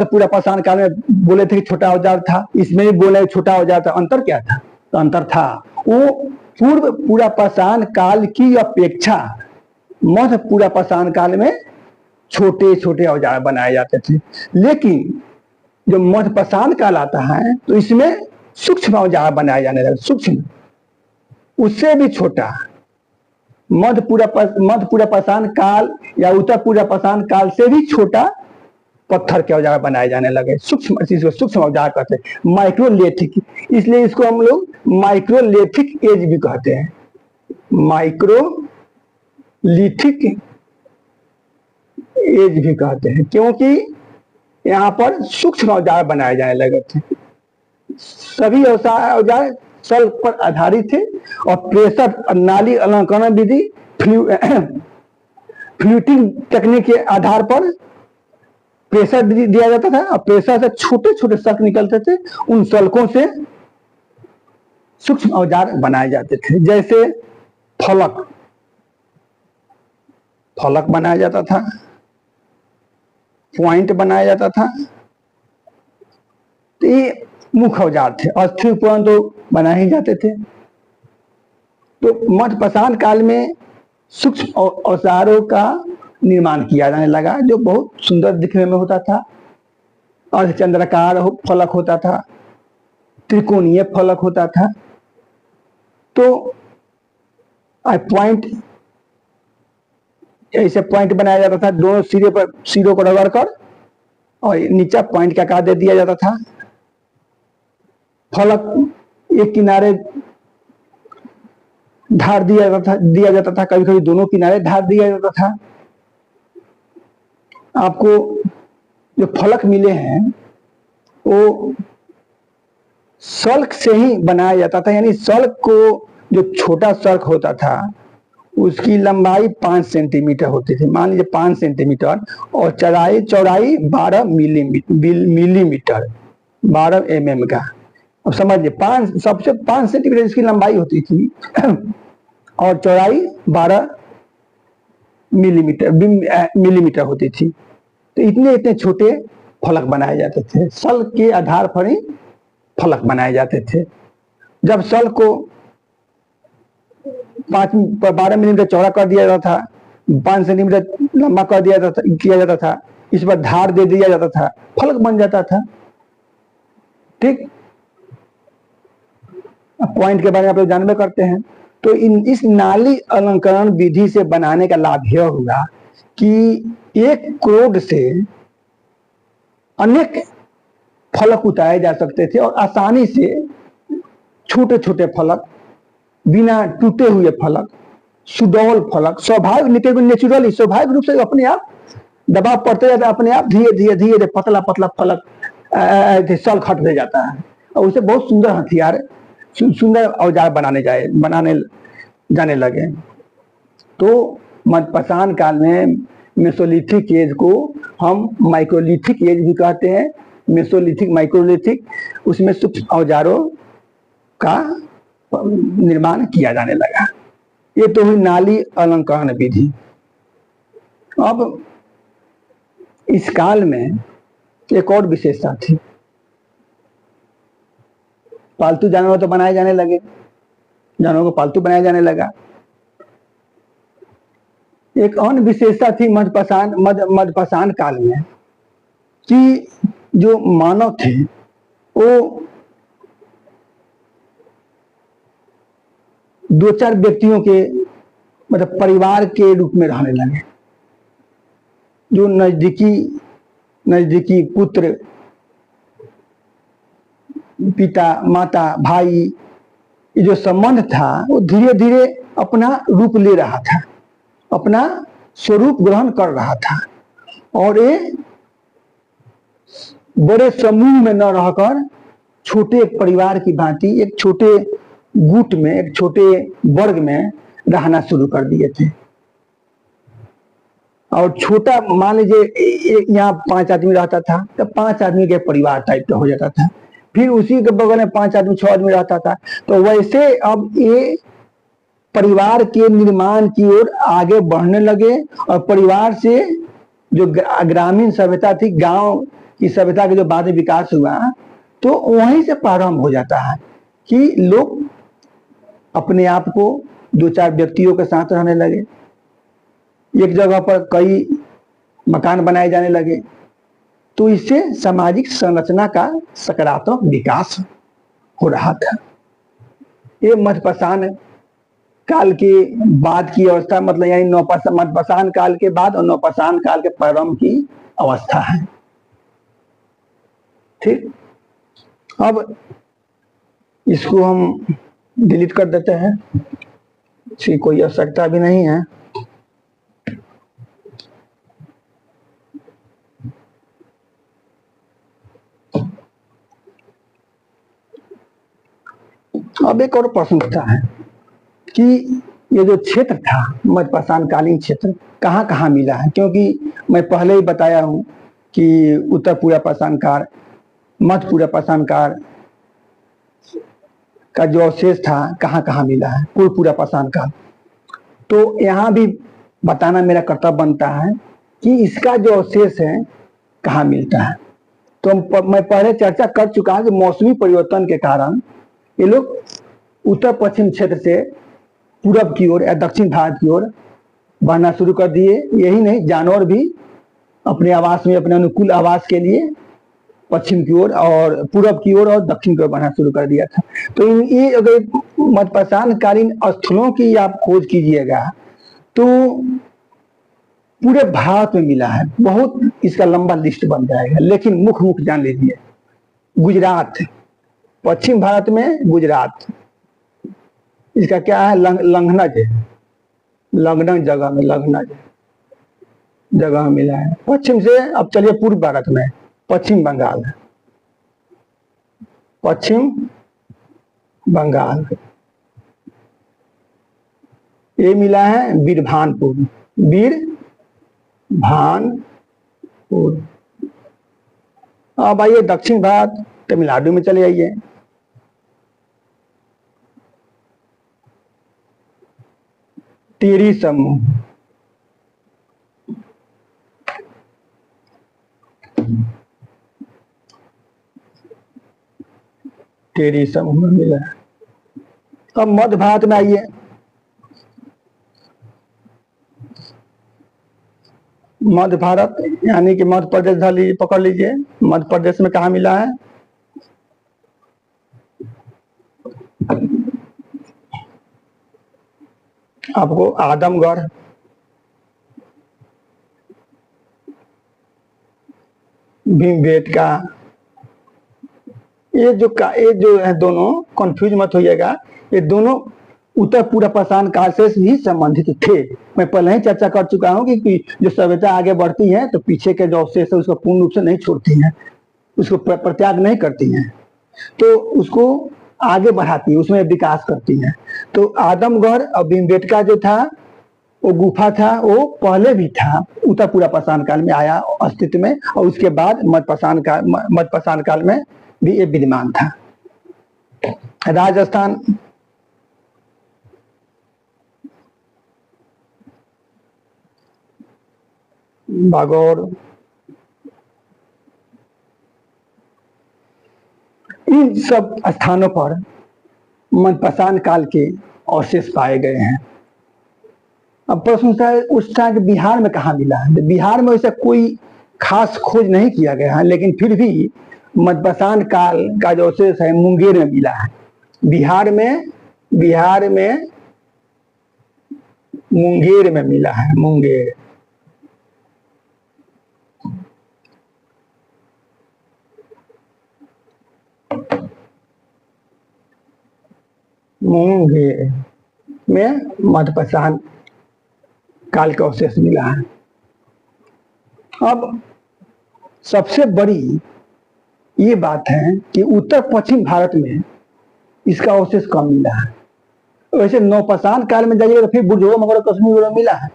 पूरा पाषाण काल में बोले थे कि छोटा औजार था, इसमें भी बोले छोटा औजार था। अंतर क्या था? तो अंतर था वो पूर्व पूरा पाषाण काल की अपेक्षा मध्य पूरा पाषाण काल में छोटे छोटे औजार बनाए जाते थे। लेकिन जो मध्य पाषाण काल आता है तो इसमें सूक्ष्म औजार बनाए जाने लगे, सूक्ष्म, उससे भी छोटा। मध्य पूरा पाषाण काल या उत्तर पूरा पाषाण काल से भी छोटा पत्थर के औजार बनाए जाने लगे। सूक्ष्म, चीज को सूक्ष्म औजार कहते हैं, माइक्रोलिथिक। इसलिए इसको हम लोग माइक्रोलिथिक एज भी कहते हैं, माइक्रोलिथिक एज भी कहते हैं, क्योंकि यहाँ पर सूक्ष्म औजार बनाए जाने लगे थे। सभी औजार सल पर आधारित थे और प्रेशर नाली अलंकरण विधि, फ्लूटिंग टेक्निक के आधार पर प्रेशर दिया जाता था और प्रेशर से छोटे छोटे सल्क निकलते थे। उन सल्कों से सूक्ष्म औजार बनाए जाते थे, जैसे फलक बनाया जाता था, पॉइंट बनाया जाता था। तो ये मुख्य औजार थे। अस्थि उपकरण तो बनाए ही जाते थे। तो मध्य पाषाण काल में सूक्ष्म औजारों का निर्माण किया जाने लगा, जो बहुत सुंदर दिखने में होता था। अर्धचंद्राकार फलक होता था, त्रिकोणीय फलक होता था। तो पॉइंट, ऐसे पॉइंट बनाया जाता था, दोनों सिरों को रगड़ कर और नीचे पॉइंट का आकार दे दिया जाता था। फलक एक किनारे ढार दिया जाता था, कभी कभी दोनों किनारे ढार दिया जाता था। आपको जो फलक मिले हैं वो सल्क से ही बनाया जाता था, यानी सल्क को, जो छोटा सल्क होता था उसकी लंबाई 5 सेंटीमीटर होती थी, मान लीजिए 5 सेंटीमीटर, और चौड़ाई 12 मिलीमीटर, 12 mm का। अब समझिए 5 सेंटीमीटर इसकी लंबाई होती थी और चौड़ाई 12 मिलीमीटर होती थी। तो इतने छोटे फलक बनाए जाते थे, सल के आधार पर ही फलक बनाए जाते थे। जब सल को 12 मिलीमीटर चौड़ा कर दिया जाता था, 5 सेंटीमीटर लंबा कर किया जाता था, इस पर धार दे दिया जाता था, फलक बन जाता था। ठीक, पॉइंट के बारे में आप लोग जानबे करते हैं। तो इस नाली अलंकरण विधि से बनाने का लाभ यह हुआ कि एक क्रोड से अनेक फलक उतारे जा सकते थे और आसानी से छोटे छोटे फलक, बिना टूटे हुए फलक, सुडौल फलक, स्वाभाविक नेचुरली स्वाभाविक रूप से अपने आप दबाव पड़ते जाता है, अपने आप धीरे धीरे पतला पतला फलक सल खट दे जाता है और उसे बहुत सुंदर हथियार, सुंदर औजार बनाने जाने लगे। तो मध्य पाषाण काल में मेसोलिथिक एज को हम माइक्रोलिथिक एज भी कहते हैं, मेसोलिथिक, माइक्रोलिथिक। उसमें सूक्ष्म औजारों का निर्माण किया जाने लगा। ये तो हुई नाली अलंकरण विधि। अब इस काल में एक और विशेषता थी, पालतू जानवर तो बनाए जाने लगे, जानवरों को पालतू बनाया जाने लगा। एक अन्य विशेषता थी मध्य पाषाण काल में कि जो मानव थे वो 2-4 व्यक्तियों के, मतलब परिवार के रूप में रहने लगे। जो नजदीकी पुत्र पिता माता भाई, ये जो संबंध था वो धीरे धीरे अपना रूप ले रहा था, अपना स्वरूप ग्रहण कर रहा था, और ये बड़े समूह में न रहकर छोटे परिवार की भांति एक छोटे गुट में, एक छोटे वर्ग में रहना शुरू कर दिए थे। और छोटा, मान लीजिए यहाँ 5 आदमी रहता था तो 5 आदमी के परिवार टाइप का हो जाता था, फिर उसी के बगल में 5 आदमी 6 आदमी रहता था। तो वैसे अब ये परिवार के निर्माण की ओर आगे बढ़ने लगे, और परिवार से जो ग्रामीण सभ्यता थी, गांव की सभ्यता के जो बाद में विकास हुआ, तो वहीं से प्रारंभ हो जाता है कि लोग अपने आप को 2-4 व्यक्तियों के साथ रहने लगे, एक जगह पर कई मकान बनाए जाने लगे। तो इससे सामाजिक संरचना का सकारात्मक विकास हो रहा था। ये मध्यपाषाण काल के बाद की अवस्था, मतलब यानी मध्यपाषाण काल के बाद और नवपाषाण काल के प्रारंभ की अवस्था है। ठीक, अब इसको हम डिलीट कर देते हैं, इसकी कोई आवश्यकता भी नहीं है। अब एक और प्रश्न उठता है कि ये जो क्षेत्र था मध्यपाषाण कालीन क्षेत्र कहाँ कहाँ मिला है, क्योंकि मैं पहले ही बताया हूँ कि उत्तर पूर्व पाषाण काल, मध्य पूर्व पाषाण काल का जो अवशेष था कहाँ कहाँ मिला है, पूर्व पूर्व पाषाण काल। तो यहाँ भी बताना मेरा कर्तव्य बनता है कि इसका जो अवशेष है कहाँ मिलता है। तो मैं पहले चर्चा कर चुका हूँ कि मौसमी परिवर्तन के कारण ये लोग उत्तर पश्चिम क्षेत्र से पूरब की ओर या दक्षिण भारत की ओर बढ़ना शुरू कर दिए। यही नहीं, जानवर भी अपने आवास में, अपने अनुकूल आवास के लिए पश्चिम की ओर और पूरब की ओर और दक्षिण की ओर बढ़ना शुरू कर दिया था। तो ये अगर मध्यपाषाण कालीन स्थलों की आप खोज कीजिएगा तो पूरे भारत में मिला है, बहुत इसका लंबा लिस्ट बन जाएगा, लेकिन मुख्य मुख्य जान लीजिए। गुजरात, पश्चिम भारत में गुजरात, इसका क्या है, लंघनज, लंघनज जगह में, लंघनज जगह में मिला है। पश्चिम से अब चलिए पूर्व भारत में, पश्चिम बंगाल, पश्चिम बंगाल ये मिला है बीरभानपुर, बीरभानपुर। अब आइए दक्षिण भारत, तमिलनाडु में चले आइए, टिहरी समूह, टिहरी समूह में मिला है। अब मध्य भारत में आइए, मध्य भारत यानी कि मध्य प्रदेश पकड़ लीजिए। मध्य प्रदेश में कहा मिला है, आपको आदमगढ़, भीमबेटका, ये जो है दोनों, कंफ्यूज मत होइएगा, ये दोनों उत्तर पूर्व पाषाण काल से ही संबंधित थे। मैं पहले ही चर्चा कर चुका हूं कि जो सभ्यता आगे बढ़ती है तो पीछे के जो अवशेष है उसको पूर्ण रूप से नहीं छोड़ती हैं, उसको परित्याग नहीं करती हैं, तो उसको आगे बढ़ाती है, उसमें विकास करती हैं। तो आदमगढ़ और भीमबेटका जो था वो गुफा था, वो पहले भी था, उत्तर पूर्व पाषाण काल में आया अस्तित्व में, और उसके बाद मध्य पाषाण काल में भी ये विद्यमान था। राजस्थान, बागौर, इन सब स्थानों पर मध्यपाषाण काल के अवशेष पाए गए हैं। अब प्रश्न उठता है कि बिहार में कहाँ मिला है। बिहार में वैसे कोई खास खोज नहीं किया गया है, लेकिन फिर भी मध्यपाषाण काल का जो अवशेष है मुंगेर में मिला है। बिहार में मुंगेर में मिला है, मुंगेर। मुंगेर में मध्यपाषाण काल का अवशेष मिला है। अब सबसे बड़ी ये बात है कि उत्तर पश्चिम भारत में इसका अवशेष कम मिला है। वैसे नवपाषाण काल में जाइएगा तो फिर बुर्जोवा मगर कश्मीर में मिला है,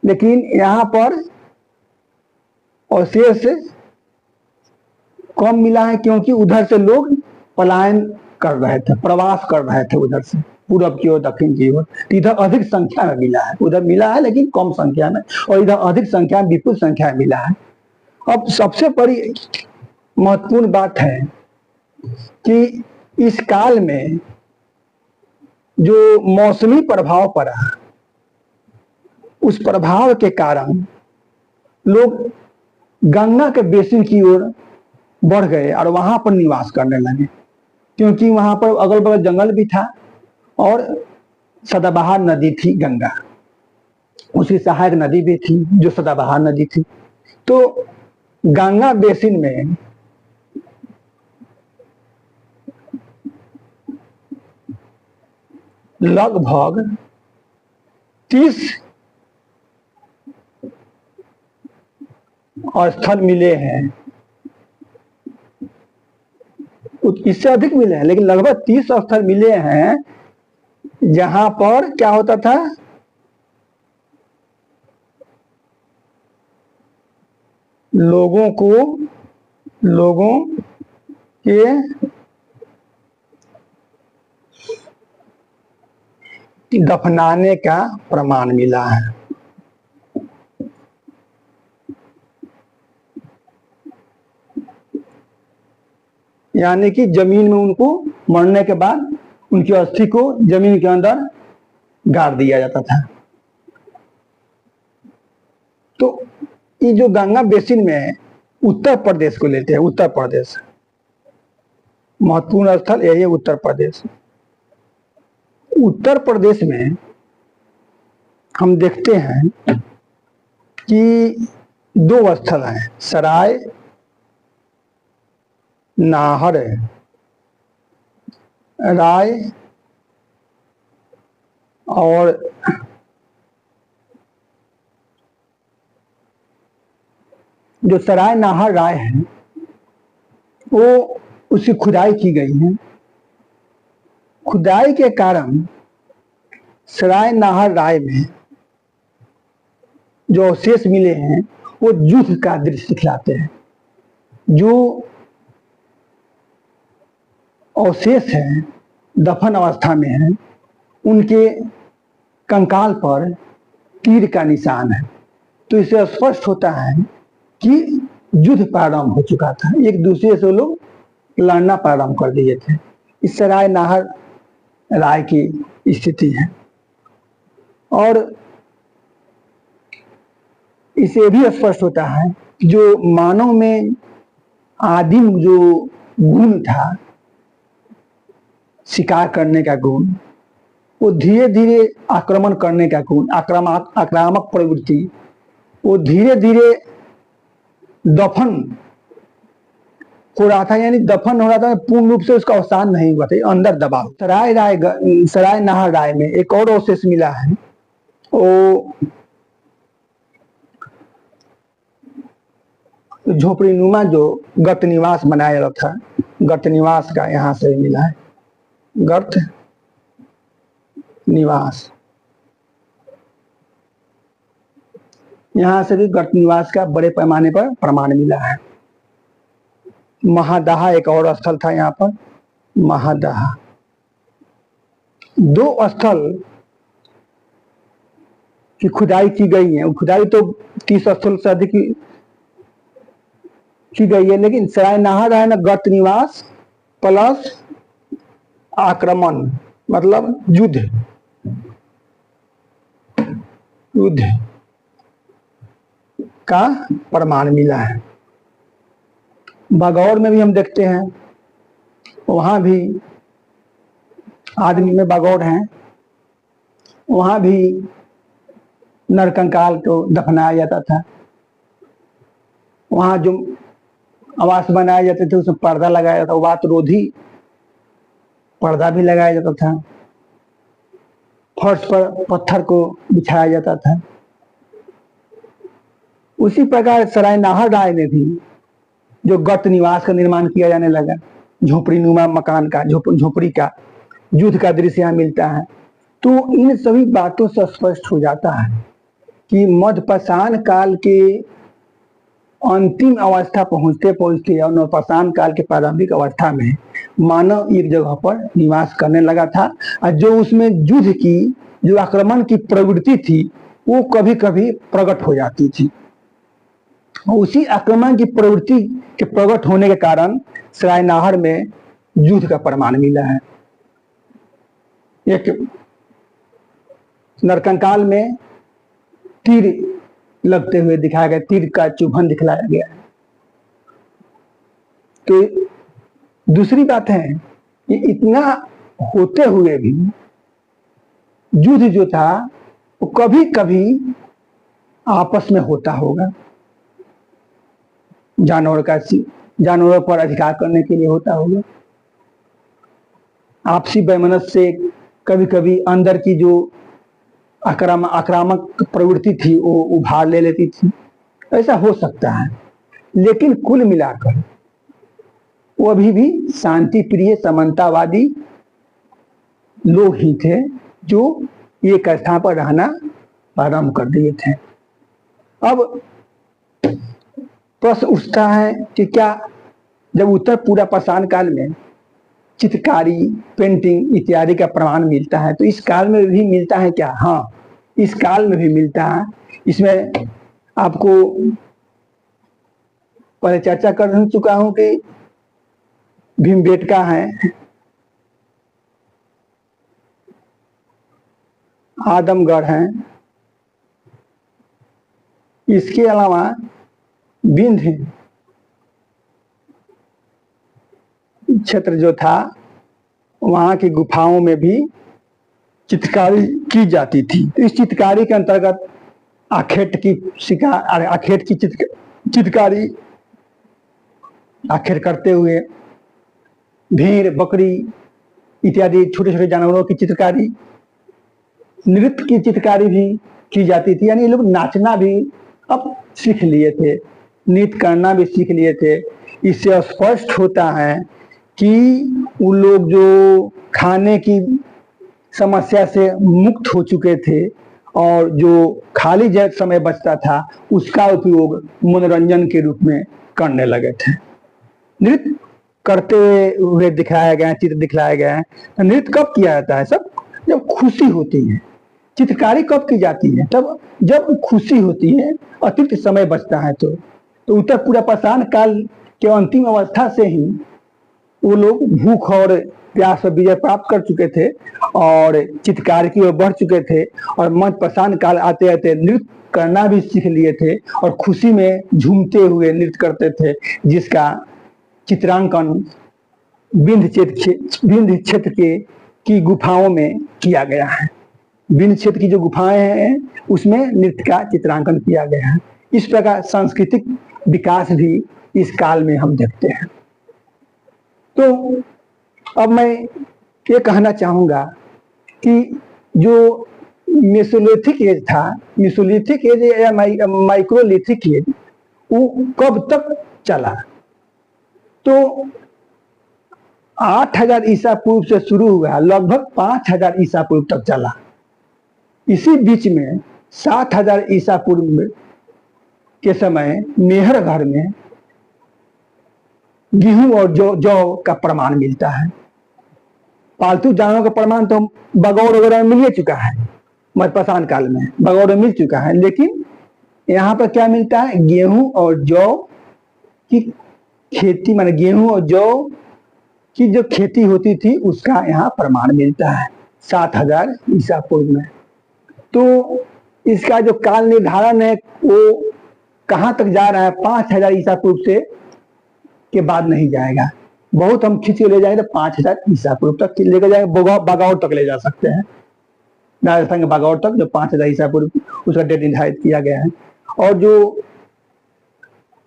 लेकिन यहाँ पर अवशेष कम मिला है क्योंकि उधर से लोग पलायन कर रहे थे, प्रवास कर रहे थे उधर से पूरब की ओर दक्षिण की ओर। इधर अधिक संख्या में मिला है, उधर मिला है लेकिन कम संख्या में, और इधर अधिक संख्या में विपुल संख्या में मिला है। अब सबसे बड़ी महत्वपूर्ण बात है कि इस काल में जो मौसमी प्रभाव पड़ा, उस प्रभाव के कारण लोग गंगा के बेसिन की ओर बढ़ गए और वहां पर निवास करने लगे, क्योंकि वहां पर अगल बगल जंगल भी था और सदाबहार नदी थी गंगा, उसकी सहायक नदी भी थी जो सदाबहार नदी थी। तो गंगा बेसिन में लगभग 30 स्थल मिले हैं, इससे अधिक मिले हैं लेकिन लगभग 30 स्थल मिले हैं जहां पर क्या होता था, लोगों के दफनाने का प्रमाण मिला है। यानी कि जमीन में उनको मरने के बाद उनकी अस्थि को जमीन के अंदर गाड़ दिया जाता था। तो ये जो गंगा बेसिन में उत्तर प्रदेश को लेते हैं, उत्तर प्रदेश महत्वपूर्ण स्थल यही है। उत्तर प्रदेश, उत्तर प्रदेश में हम देखते हैं कि 2 स्थल हैं, सराय नाहर राय और जो सराय नाहर राय है वो उसकी खुदाई की गई है। खुदाई के कारण सराय नाहर राय में जो अवशेष मिले हैं वो युद्ध का दृश्य दिखलाते हैं। जो अवशेष हैं दफन अवस्था में हैं, उनके कंकाल पर तीर का निशान है। तो इससे स्पष्ट होता है कि युद्ध प्रारंभ हो चुका था, एक दूसरे से लोग लड़ना प्रारंभ कर दिए थे। इस सराय नाहर राय की स्थिति है। और इसे भी स्पष्ट होता है कि जो मानव में आदिम जो गुण था, शिकार करने का गुण, वो धीरे धीरे आक्रमण करने का गुण, आक्रामक प्रवृत्ति, वो धीरे धीरे दफन हो रहा था, यानी दफन हो रहा था, पूर्ण रूप से उसका अवसान नहीं हुआ था, अंदर दबा। सराय नाहर राय में एक और अवशेष मिला है, वो झोपड़ीनुमा जो गर्त निवास बनाया जाता था, गर्त निवास का यहाँ से मिला है, गर्त निवास, यहां से भी गर्त निवास का बड़े पैमाने पर प्रमाण मिला है। महादाहा एक और स्थल था, यहाँ पर महादाहा। 2 स्थल की खुदाई की गई है, खुदाई तो 30 स्थल से अधिक की गई है, लेकिन सराय नाहर है ना, गर्त निवास प्लस आक्रमण मतलब युद्ध का प्रमाण मिला है। बागौर में भी हम देखते हैं, वहां भी आदमी में बागौर हैं, वहां भी नरकंकाल को दफनाया जाता था। वहां जो आवास बनाए जाते थे उसमें पर्दा लगाया जाता था, वात रोधी पर्दा भी लगाया जाता था। फर्श पर पत्थर को बिछाया जाता था। उसी प्रकार सराय नाहरलाए में भी जो गत निवास का निर्माण किया जाने लगा, झोपड़ी नुमा मकान का, झोपड़ी का युद्ध का दृश्य यहाँ मिलता है। तो इन सभी बातों से स्पष्ट हो जाता है कि मध्यपाषाण काल के अंतिम अवस्था पहुंचते पहुंचते और नवपाषाण काल के प्रारंभिक अवस्था में मानव एक जगह पर निवास करने लगा था, और जो उसमें युद्ध की जो आक्रमण की प्रवृत्ति थी वो कभी कभी प्रकट हो जाती थी। उसी आक्रमण की प्रवृत्ति के प्रकट होने के कारण सराय नाहर में युद्ध का प्रमाण मिला है। एक नरकंकाल में तीर लगते हुए दिखाया गया, तीर का चुभन दिखलाया गया है। तो दूसरी बात है कि इतना होते हुए भी युद्ध जो था वो कभी कभी आपस में होता होगा, जानवरों पर अधिकार करने के लिए होता होगा, आपसी वैमनस्य से कभी कभी अंदर की जो आक्रामक प्रवृत्ति थी वो उभार ले लेती थी, ऐसा हो सकता है। लेकिन कुल मिलाकर वो अभी भी शांति प्रिय समन्तावादी लोग ही थे जो एक स्थान पर रहना प्रारंभ कर दिए थे। अब प्रश्न उठता है कि क्या जब उत्तर पूर्व पाषाण काल में चित्रकारी, पेंटिंग इत्यादि का प्रमाण मिलता है तो इस काल में भी मिलता है क्या? हाँ, इस काल में भी मिलता है। इसमें आपको पहले चर्चा कर चुका हूं कि भीमबेटका है, आदमगढ़ है, इसके अलावा विंध्य क्षेत्र जो था वहां की गुफाओं में भी चित्रकारी की जाती थी। तो इस चित्रकारी के अंतर्गत आखेट की चित्रकारी, आखेट करते हुए भेड़, बकरी इत्यादि छोटे छोटे जानवरों की चित्रकारी, नृत्य की चित्रकारी भी की जाती थी। यानी ये लोग नाचना भी अब सीख लिए थे, नृत्य करना भी सीख लिए थे। इससे स्पष्ट होता है कि वो लोग जो खाने की समस्या से मुक्त हो चुके थे और जो खाली जब समय बचता था उसका उपयोग मनोरंजन के रूप में करने लगे थे। नृत्य करते हुए दिखाया गया, चित्र दिखलाया गया है। नृत्य कब किया जाता है? सब जब खुशी होती है। चित्रकारी कब की जाती है? तब जब खुशी होती है, अतिरिक्त समय बचता है। तो उत्तर पूर्व पाषाण काल के अंतिम अवस्था से ही वो लोग भूख और प्यास पर विजय प्राप्त कर चुके थे और चित्रकारी की ओर बढ़ चुके थे, और मध्यपाषाण काल आते आते नृत्य करना भी सीख लिए थे और खुशी में झूमते हुए नृत्य करते थे, जिसका चित्रांकन विंध्य क्षेत्र की गुफाओं में किया गया है। विंध्य क्षेत्र की जो गुफाएं हैं उसमें नृत्य का चित्रांकन किया गया है। इस प्रकार सांस्कृतिक विकास भी इस काल में हम देखते हैं। तो अब मैं ये कहना चाहूंगा कि जो मेसोलिथिक एज था, मेसोलिथिक एज या माइक्रोलिथिक एज, वो कब तक चला? तो 8000 ईसा पूर्व से शुरू हुआ, लगभग 5000 ईसा पूर्व तक चला। इसी बीच में 7000 ईसा पूर्व के समय मेहरगढ़ में गेहूं और जौ का प्रमाण मिलता है। पालतू जानवरों का प्रमाण तो बगौर वगैरह में मिल चुका है, मध्यपाषाण काल में बगौर में मिल चुका है, लेकिन यहाँ पर क्या मिलता है? गेहूं और जौ की खेती, माने गेहूं और जौ की जो खेती होती थी उसका यहाँ प्रमाण मिलता है 7000 ईसा पूर्व में। तो इसका जो काल निर्धारण है वो कहाँ तक जा रहा है? 5000 ईसा पूर्व से के बाद नहीं जाएगा। बहुत हम खींच के ले जाएंगे तो 5000 ईसा पूर्व तक लेकर जाएंगे, बगौर तक ले जा सकते हैं, राजस्थान के बगौर तक, जो 5000 ईसा पूर्व उसका डेट निर्धारित किया गया है। और जो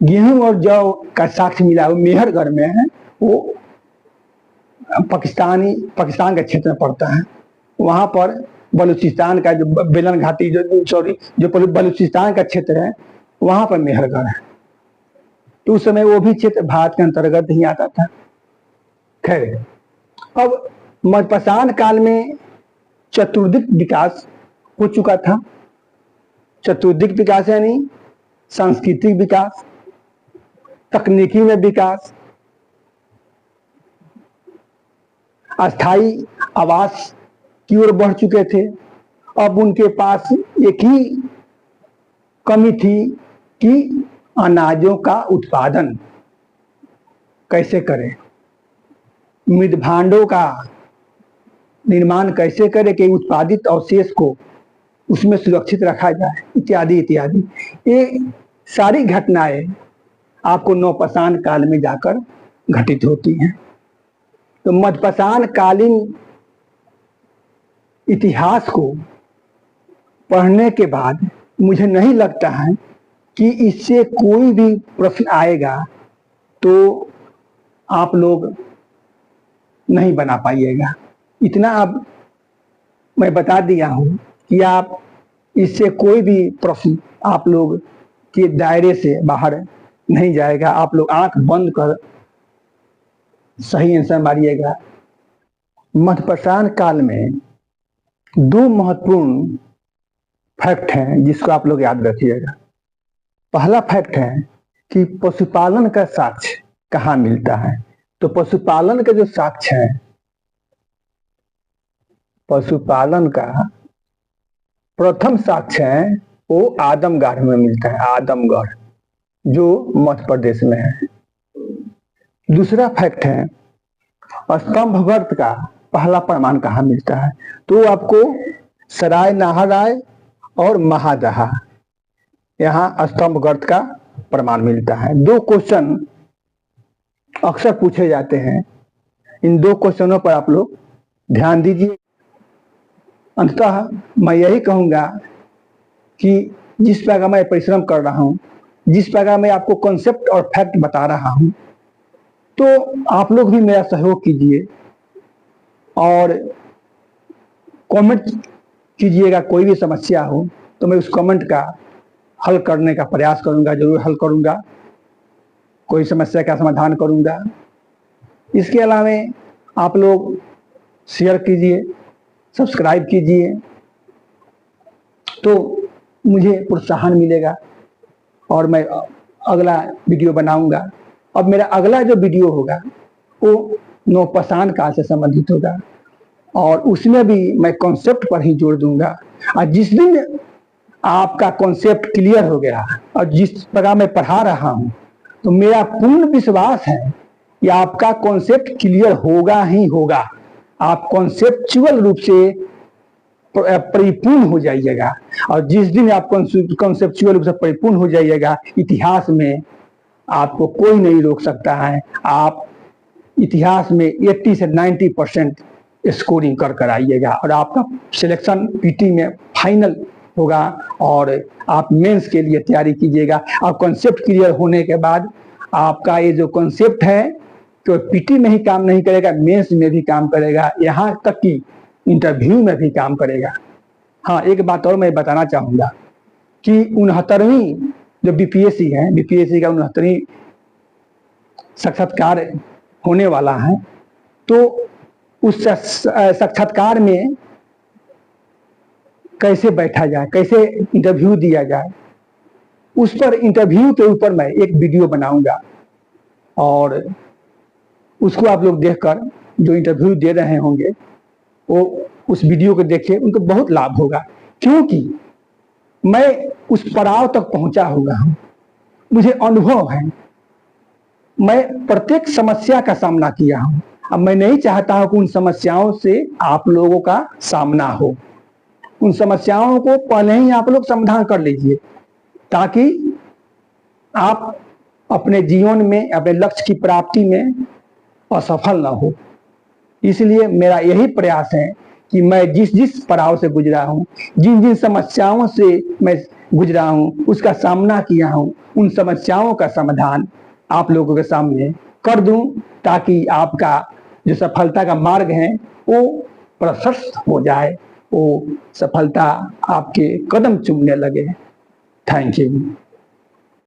गेहूं और जौ का साक्ष्य मिला वो मेहरगढ़ में है, वो पाकिस्तान के क्षेत्र में पड़ता है। वहां पर बलूचिस्तान का जो बेलन घाटी जो बलूचिस्तान का क्षेत्र है, वहां पर मेहरगढ़ है। तो उस समय वो भी क्षेत्र भारत के अंतर्गत ही आता था। खैर, अब मध्यपाषाण काल में चतुर्दिक विकास हो चुका था। चतुर्दिक विकास यानी सांस्कृतिक विकास, तकनीकी में विकास, अस्थाई आवास की ओर बढ़ चुके थे। अब उनके पास एक ही कमी थी कि अनाजों का उत्पादन कैसे करें, मृद भांडों का निर्माण कैसे करें कि उत्पादित अवशेष को उसमें सुरक्षित रखा जाए, इत्यादि इत्यादि। ये सारी घटनाएं आपको नवपाषाण काल में जाकर घटित होती हैं। तो मध्यपाषाण कालीन इतिहास को पढ़ने के बाद मुझे नहीं लगता है कि इससे कोई भी प्रश्न आएगा तो आप लोग नहीं बना पाइएगा। इतना अब मैं बता दिया हूं कि आप इससे कोई भी प्रश्न आप लोग के दायरे से बाहर नहीं जाएगा। आप लोग आंख बंद कर सही आंसर मारिएगा। मध्यपाषाण काल में दो महत्वपूर्ण फैक्ट हैं जिसको आप लोग याद रखिएगा। पहला फैक्ट है कि पशुपालन का साक्ष्य कहाँ मिलता है। तो पशुपालन का जो साक्ष्य है, पशुपालन का प्रथम साक्ष्य है वो आदमगढ़ में मिलता है। आदमगढ़ जो मध्य प्रदेश में है। दूसरा फैक्ट है स्तंभगर्त का पहला प्रमाण कहाँ मिलता है। तो आपको सराय नाहराय और महादहा, यहाँ स्तंभगर्त का प्रमाण मिलता है। दो क्वेश्चन अक्सर पूछे जाते हैं, इन दो क्वेश्चनों पर आप लोग ध्यान दीजिए। अंततः मैं यही कहूंगा कि जिस प्रकार मैं परिश्रम कर रहा हूं, जिस प्रकार मैं आपको कॉन्सेप्ट और फैक्ट बता रहा हूं, तो आप लोग भी मेरा सहयोग कीजिए और कमेंट कीजिएगा। कोई भी समस्या हो तो मैं उस कमेंट का हल करने का प्रयास करूंगा, जरूर हल करूंगा, कोई समस्या का समाधान करूंगा। इसके अलावा आप लोग शेयर कीजिए, सब्सक्राइब कीजिए, तो मुझे प्रोत्साहन मिलेगा और मैं अगला वीडियो बनाऊंगा। अब मेरा अगला जो वीडियो होगा वो नवपाषाण काल से संबंधित होगा और उसमें भी मैं कॉन्सेप्ट पर ही जोर दूंगा। और जिस दिन आपका कॉन्सेप्ट क्लियर हो गया और जिस प्रकार मैं पढ़ा रहा हूं, तो मेरा पूर्ण विश्वास है कि आपका कॉन्सेप्ट क्लियर होगा ही होगा। आप कॉन्सेप्चुअल रूप से परिपूर्ण हो जाइएगा और जिस दिन आप कॉन्सेप्चुअल रूप से परिपूर्ण हो जाइएगा, इतिहास में आपको कोई नहीं रोक सकता है। आप इतिहास में 80 से 90% स्कोरिंग कर आइएगा और आपका सिलेक्शन पीटी में फाइनल होगा और आप मेंस के लिए तैयारी कीजिएगा। और कॉन्सेप्ट क्लियर होने के बाद आपका ये जो कॉन्सेप्ट है तो पीटी में ही काम नहीं करेगा, मेंस में भी काम करेगा, यहाँ तक कि इंटरव्यू में भी काम करेगा। हाँ, एक बात और मैं बताना चाहूँगा कि 69वीं जो बीपीएससी है, बीपीएससी का 69वीं साक्षात्कार होने वाला है, तो उस साक्षात्कार में कैसे बैठा जाए, कैसे इंटरव्यू दिया जाए, उस पर इंटरव्यू के ऊपर मैं एक वीडियो बनाऊंगा और उसको आप लोग देखकर जो इंटरव्यू दे रहे होंगे वो उस वीडियो को देखिए, उनको बहुत लाभ होगा। क्योंकि मैं उस पड़ाव तक पहुंचा हुआ हूं, मुझे अनुभव है, मैं प्रत्येक समस्या का सामना किया हूं। अब मैं नहीं चाहता हूं कि उन समस्याओं से आप लोगों का सामना हो। उन समस्याओं को पहले ही आप लोग समाधान कर लीजिए ताकि आप अपने जीवन में, अपने लक्ष्य की प्राप्ति में असफल ना हो। इसलिए मेरा यही प्रयास है कि मैं जिस जिस पड़ाव से गुजरा हूं, जिन जिन समस्याओं से मैं गुजरा हूं, उसका सामना किया हूं, उन समस्याओं का समाधान आप लोगों के सामने कर दूं ताकि आपका जो सफलता का मार्ग है वो प्रशस्त हो जाए वो सफलता आपके कदम चूमने लगे। Thank you.